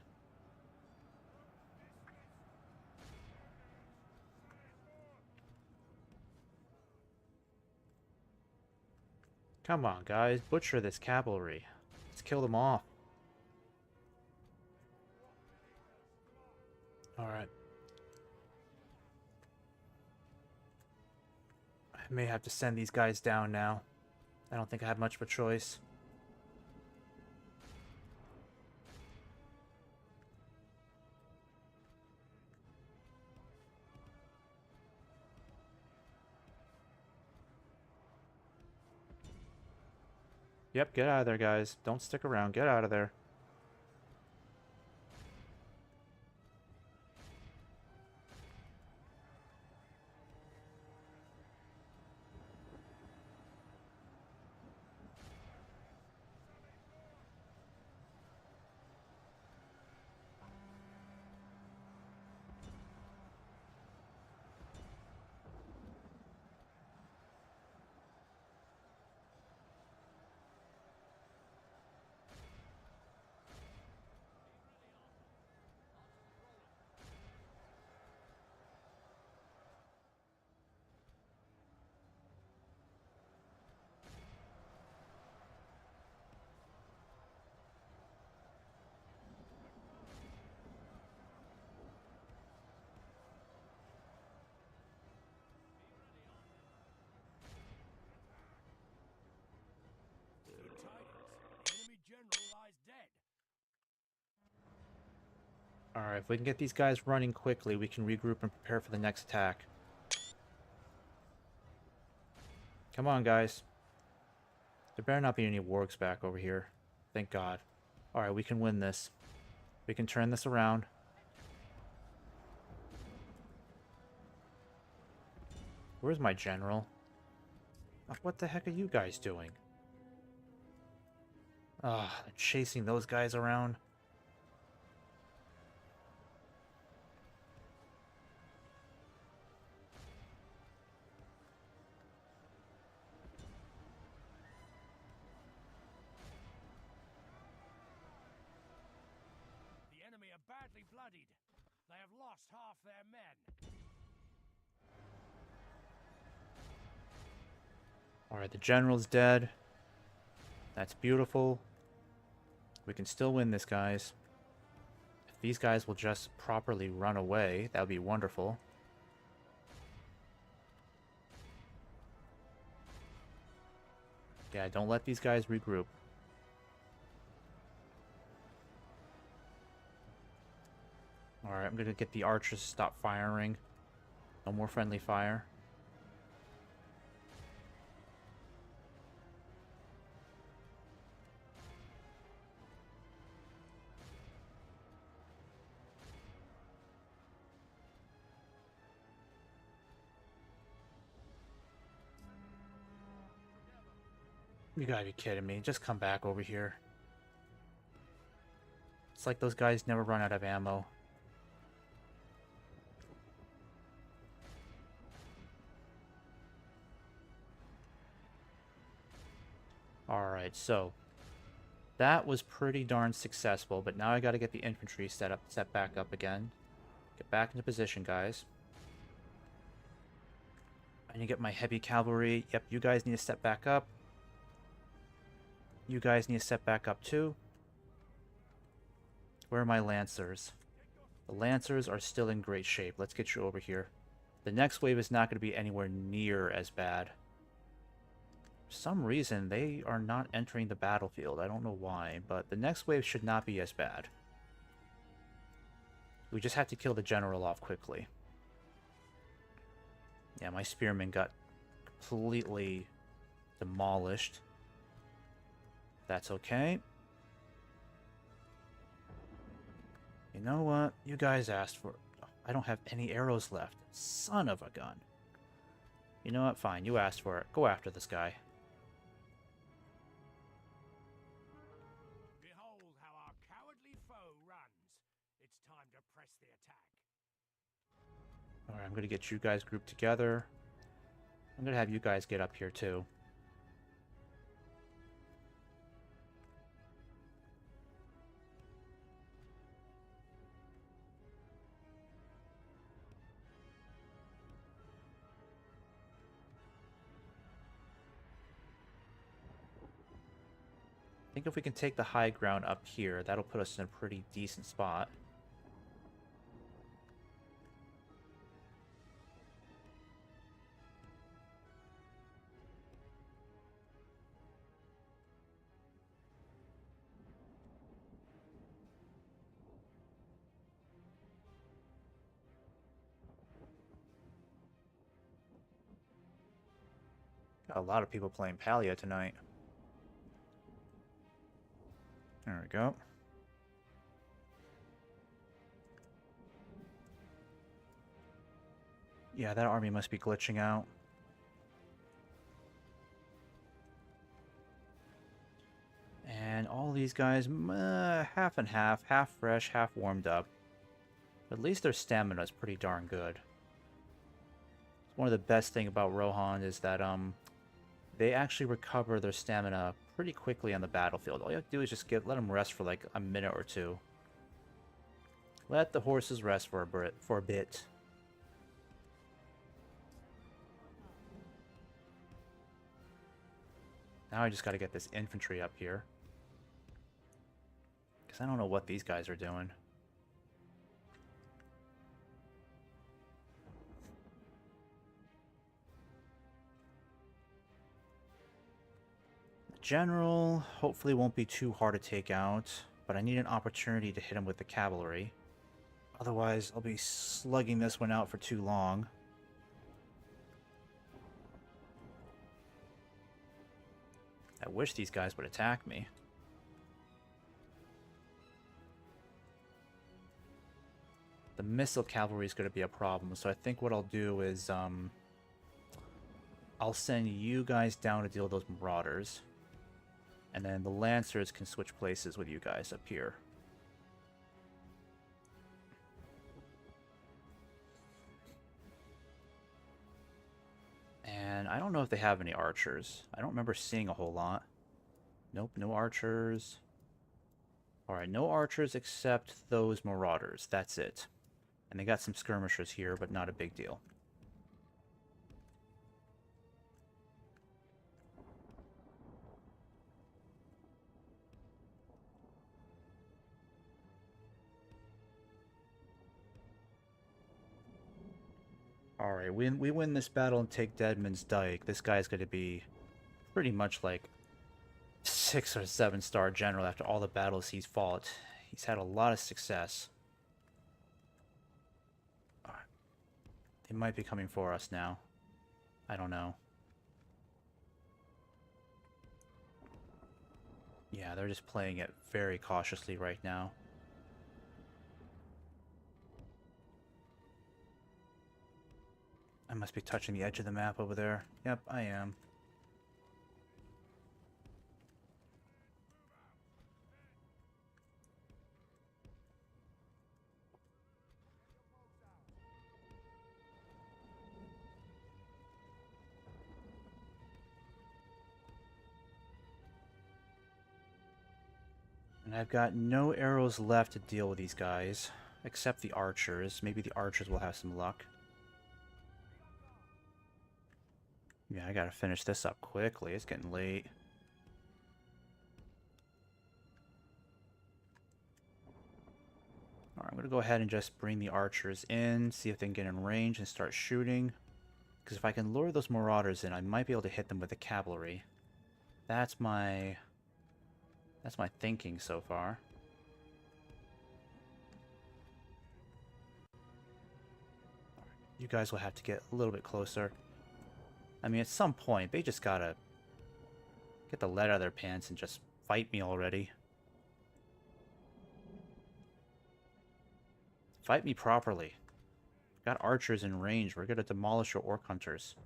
Come on, guys. Butcher this cavalry. Let's kill them off. Alright. I may have to send these guys down now. I don't think I have much of a choice. Yep, get out of there, guys. Don't stick around. Get out of there.
Good tidings. The enemy general lies dead.
Alright, if we can get these guys running quickly, we can regroup and prepare for the next attack. Come on, guys. There better not be any wargs back over here. Thank God. Alright, we can win this. We can turn this around. Where's my general? What the heck are you guys doing? Chasing those guys around.
The enemy are badly bloodied. They have lost half their men.
Alright, the general's dead. That's beautiful. We can still win this, guys. If these guys will just properly run away, that would be wonderful. Yeah, don't let these guys regroup. Alright, I'm gonna get the archers to stop firing. No more friendly fire. You gotta be kidding me. Just come back over here. It's like those guys never run out of ammo. Alright, so that was pretty darn successful, but now I gotta get the infantry set back up again. Get back into position, guys. I need to get my heavy cavalry. Yep, you guys need to step back up. You guys need to step back up too. Where are my lancers? The lancers are still in great shape. Let's get you over here. The next wave is not going to be anywhere near as bad. For some reason, they are not entering the battlefield. I don't know why, but the next wave should not be as bad. We just have to kill the general off quickly. Yeah, my spearmen got completely demolished. That's okay. You know what? You guys asked for it. I don't have any arrows left. Son of a gun. You know what? Fine. You asked for it. Go after this guy.
Behold how our cowardly foe runs. It's time to press the attack.
Alright, I'm going to get you guys grouped together. I'm going to have you guys get up here too. think if we can take the high ground up here, that'll put us in a pretty decent spot. Got a lot of people playing Palia tonight. There we go. Yeah, that army must be glitching out. And all these guys, half and half, half fresh, half warmed up. At least their stamina is pretty darn good. One of the best thing about Rohan is that they actually recover their stamina pretty quickly on the battlefield. All you have to do is just let them rest for like a minute or two. Let the horses rest for a bit. Now I just got to get this infantry up here. Because I don't know what these guys are doing. The general hopefully won't be too hard to take out, but I need an opportunity to hit him with the cavalry. Otherwise, I'll be slugging this one out for too long. I wish these guys would attack me. The missile cavalry is going to be a problem, so I think what I'll do is I'll send you guys down to deal with those marauders. And then the lancers can switch places with you guys up here. And I don't know if they have any archers. I don't remember seeing a whole lot. Nope, no archers. Alright, no archers except those marauders. That's it. And they got some skirmishers here, but not a big deal. Alright, we win this battle and take Deadman's Dyke. This guy's going to be pretty much like 6 or 7 star general after all the battles he's fought. He's had a lot of success. Alright. They might be coming for us now. I don't know. Yeah, they're just playing it very cautiously right now. I must be touching the edge of the map over there. Yep, I am. And I've got no arrows left to deal with these guys, except the archers. Maybe the archers will have some luck. Yeah, I gotta finish this up quickly. It's getting late. Alright, I'm gonna go ahead and just bring the archers in, see if they can get in range and start shooting. Because if I can lure those marauders in, I might be able to hit them with the cavalry. That's my thinking so far. You guys will have to get a little bit closer. I mean, at some point, they just gotta get the lead out of their pants and just fight me already. Fight me properly. Got archers in range. We're gonna demolish your orc hunters.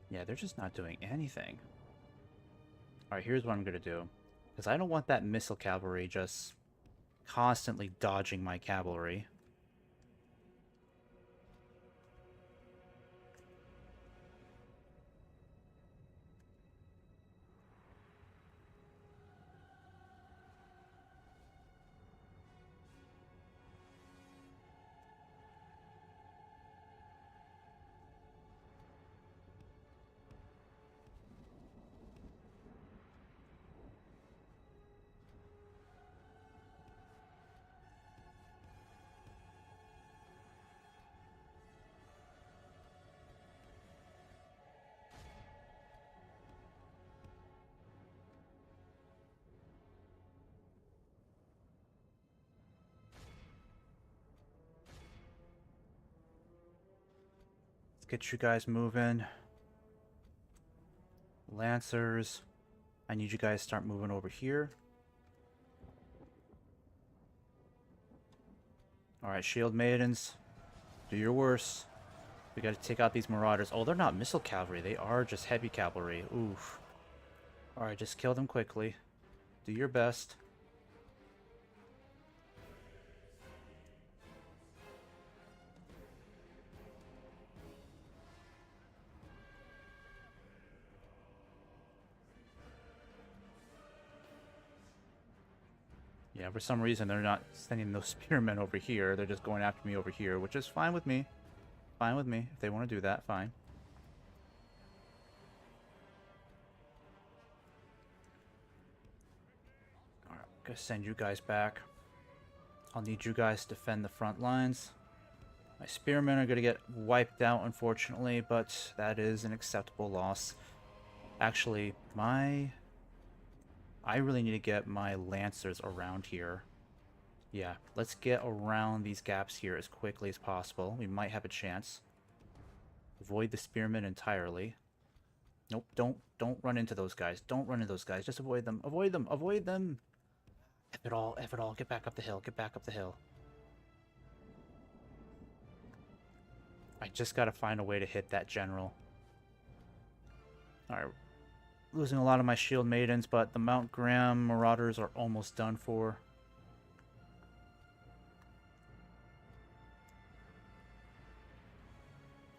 Yeah, they're just not doing anything. Alright, here's what I'm gonna do. Because I don't want that missile cavalry just constantly dodging my cavalry. Let's get you guys moving. Lancers. I need you guys to start moving over here. Alright, shield maidens. Do your worst. We gotta take out these marauders. Oh, they're not missile cavalry. They are just heavy cavalry. Oof. Alright, just kill them quickly. Do your best. Yeah, for some reason they're not sending those spearmen over here. They're just going after me over here, which is fine with me. Fine with me. If they want to do that, fine. Alright, I'm gonna send you guys back. I'll need you guys to defend the front lines. My spearmen are gonna get wiped out, unfortunately, but that is an acceptable loss. Actually, I really need to get my lancers around here. Yeah, let's get around these gaps here as quickly as possible. We might have a chance. Avoid the spearmen entirely. Nope, don't run into those guys. Don't run into those guys. Just avoid them. Avoid them. Avoid them. F it all. F it all. Get back up the hill. Get back up the hill. I just gotta find a way to hit that general. Alright. Losing a lot of my shield maidens, but the Mount Graham marauders are almost done for.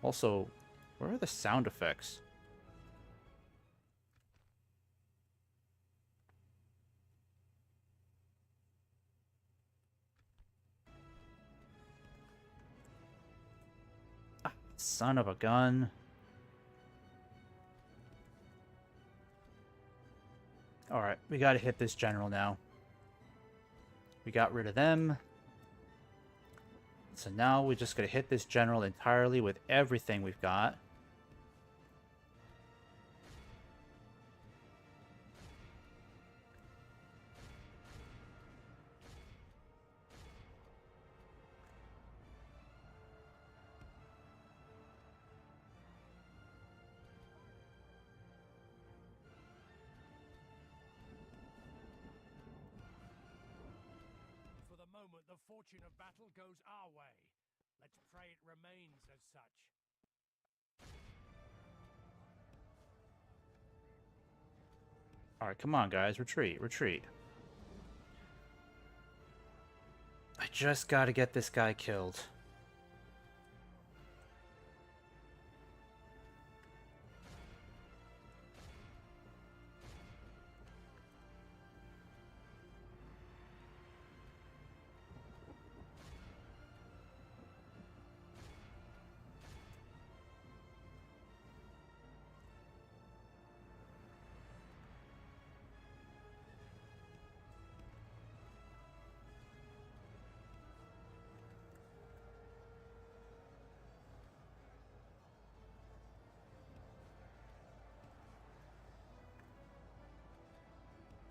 Also, where are the sound effects? Ah, son of a gun. Alright, we gotta hit this general now. We got rid of them. So now we're just gonna hit this general entirely with everything we've got.
For the moment, the fortune of battle goes our way. Let's pray it remains as such.
Alright, come on guys, retreat, retreat. I just gotta get this guy killed.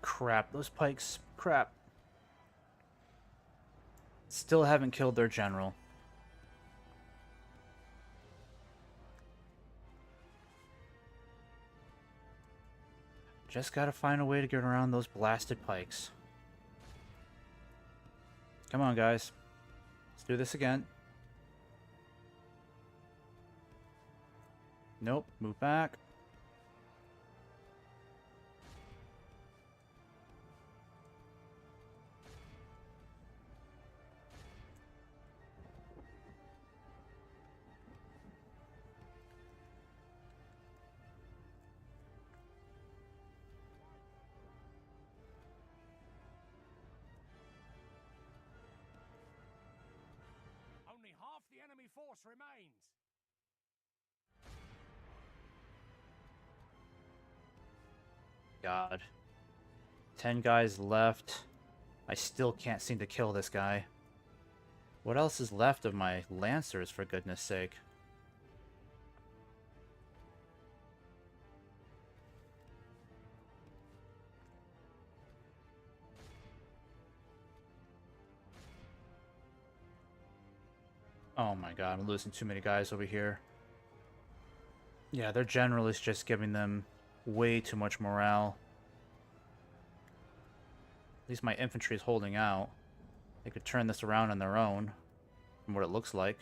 Crap, those pikes. Crap. Still haven't killed their general. Just gotta find a way to get around those blasted pikes. Come on, guys. Let's do this again. Nope, move back.
Only half the enemy force remains.
God. 10 guys left. I still can't seem to kill this guy. What else is left of my lancers, for goodness sake? Oh my god, I'm losing too many guys over here. Yeah, their general is just giving them way too much morale. At least my infantry is holding out. They could turn this around on their own, from what it looks like.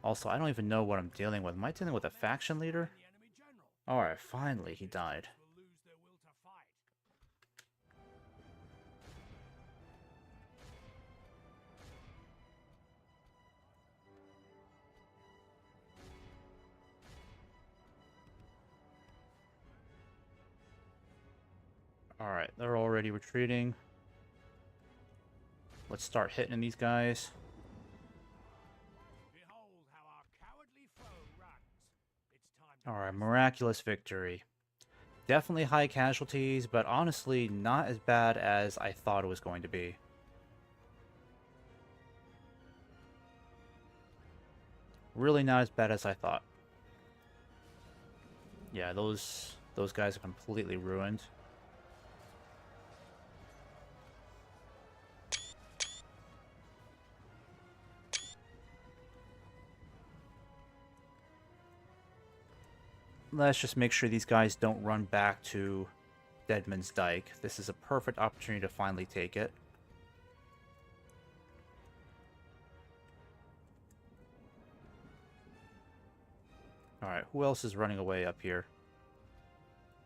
Also, I don't even know what I'm dealing with. Am I dealing with a faction leader?
The enemy general.
Alright, finally he died.
Will lose their will to fight.
Alright, they're already retreating. Let's start hitting these guys.
Behold how our cowardly foe runs. It's time to
Alright, miraculous victory. Definitely high casualties, but honestly not as bad as I thought it was going to be. Really not as bad as I thought. Yeah, those guys are completely ruined. Let's just make sure these guys don't run back to Deadman's Dyke. This is a perfect opportunity to finally take it. Alright, who else is running away up here?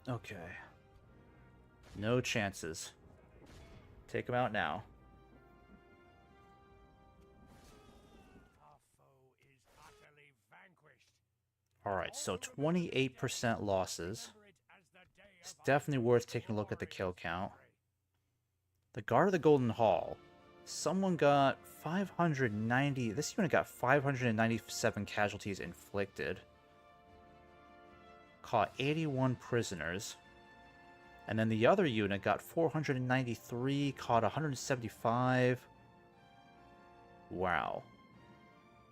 Okay. No chances. Take them out now.
Our foe is utterly vanquished.
Alright, so 28% losses.
Remember it as the day
It's
of our
definitely worth taking a look at the kill
glorious
count.
victory.
The Guard of the Golden Hall. Someone got 590... This unit got 597 casualties inflicted. Caught 81 prisoners. And then the other unit got 493, caught 175. Wow.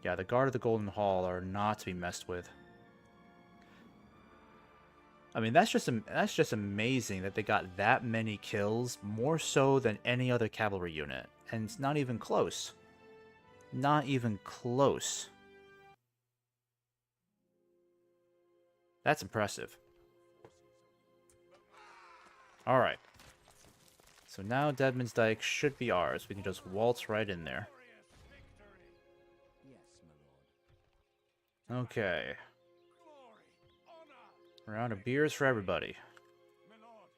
Yeah, the Guard of the Golden Hall are not to be messed with. I mean, that's just amazing that they got that many kills, more so than any other cavalry unit. And it's not even close. Not even close. That's impressive. Alright. So now Deadman's Dyke should be ours. We can just waltz right in there.
Glorious victory.
Yes, my lord.
Okay.
Glory, honor,
Round of beers for everybody.
my lord.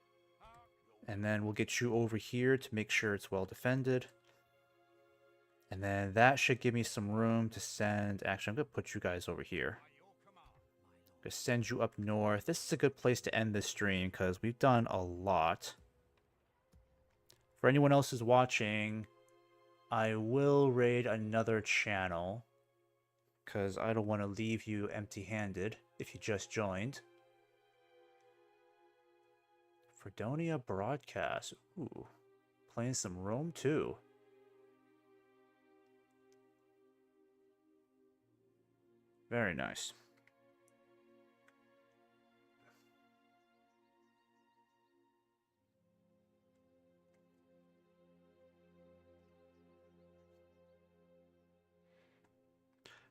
And then we'll get you over here to make sure it's well defended. And then that should give me some room to send... Actually, I'm going to put you guys over here.
By your command.
I'm going to send you up north. This is a good place to end this stream because we've done a lot. For anyone else who's watching, I will raid another channel because I don't want to leave you empty-handed if you just joined. Fredonia Broadcast. Ooh, playing some Rome too. Very nice.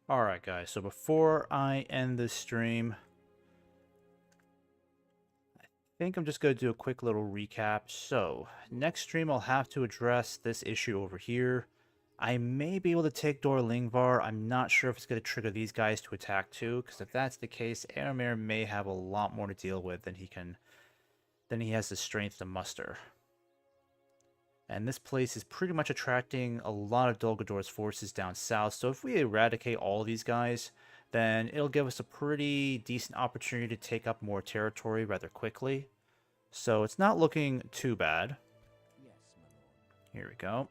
Alright guys, so before I end this stream, I think I'm just going to do a quick little recap. So, next stream I'll have to address this issue over here. I may be able to take Dorlingvar. I'm not sure if it's going to trigger these guys to attack too, because if that's the case, Aramir may have a lot more to deal with than he has the strength to muster. And this place is pretty much attracting a lot of Dolgador's forces down south, so if we eradicate all of these guys, then it'll give us a pretty decent opportunity to take up more territory rather quickly. So it's not looking too bad.
Yes, my lord.
Here we go.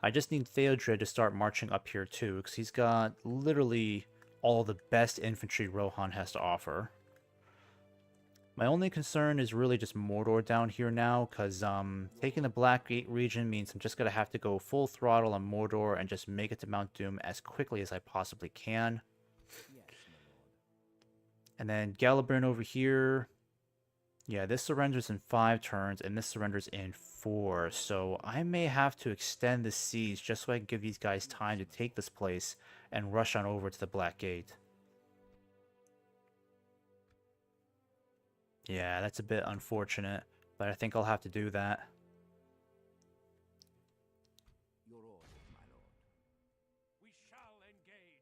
I just need Theodred to start marching up here too, because he's got literally all the best infantry Rohan has to offer. My only concern is really just Mordor down here now, because taking the Blackgate region means I'm just going to have to go full throttle on Mordor and just make it to Mount Doom as quickly as I possibly can.
Yes, my lord.
And then Galaburn over here. Yeah, this surrenders in 5 turns, and this surrenders in 4. So I may have to extend the siege just so I can give these guys time to take this place and rush on over to the Black Gate. Yeah, that's a bit unfortunate, but I think I'll have to do that.
Your orders, my lord.
We shall engage.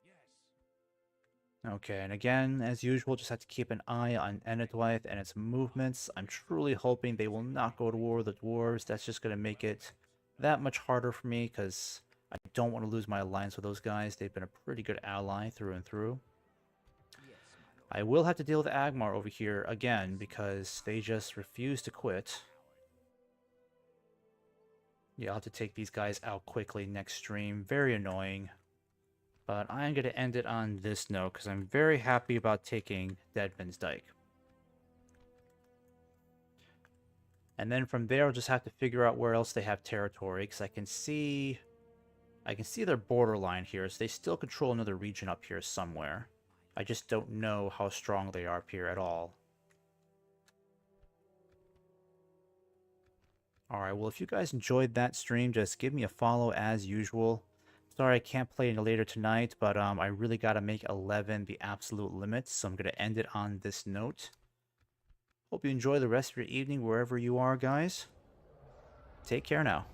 Yes.
Okay, and again, as usual, just have to keep an eye on Enedwythe and its movements. I'm truly hoping they will not go to war with the dwarves. That's just going to make it that much harder for me, because I don't want to lose my alliance with those guys. They've been a pretty good ally through and through.
Yes, my lord.
I will have to deal with Agmar over here again, because they just refuse to quit. Yeah, I'll have to take these guys out quickly next stream. Very annoying. But I'm going to end it on this note, because I'm very happy about taking Deadman's Dyke. And then from there, I'll just have to figure out where else they have territory, because I can see their borderline here, so they still control another region up here somewhere. I just don't know how strong they are up here at all. Alright, well, if you guys enjoyed that stream, just give me a follow as usual. Sorry I can't play any later tonight, but I really got to make 11 the absolute limit, so I'm going to end it on this note. Hope you enjoy the rest of your evening wherever you are, guys. Take care now.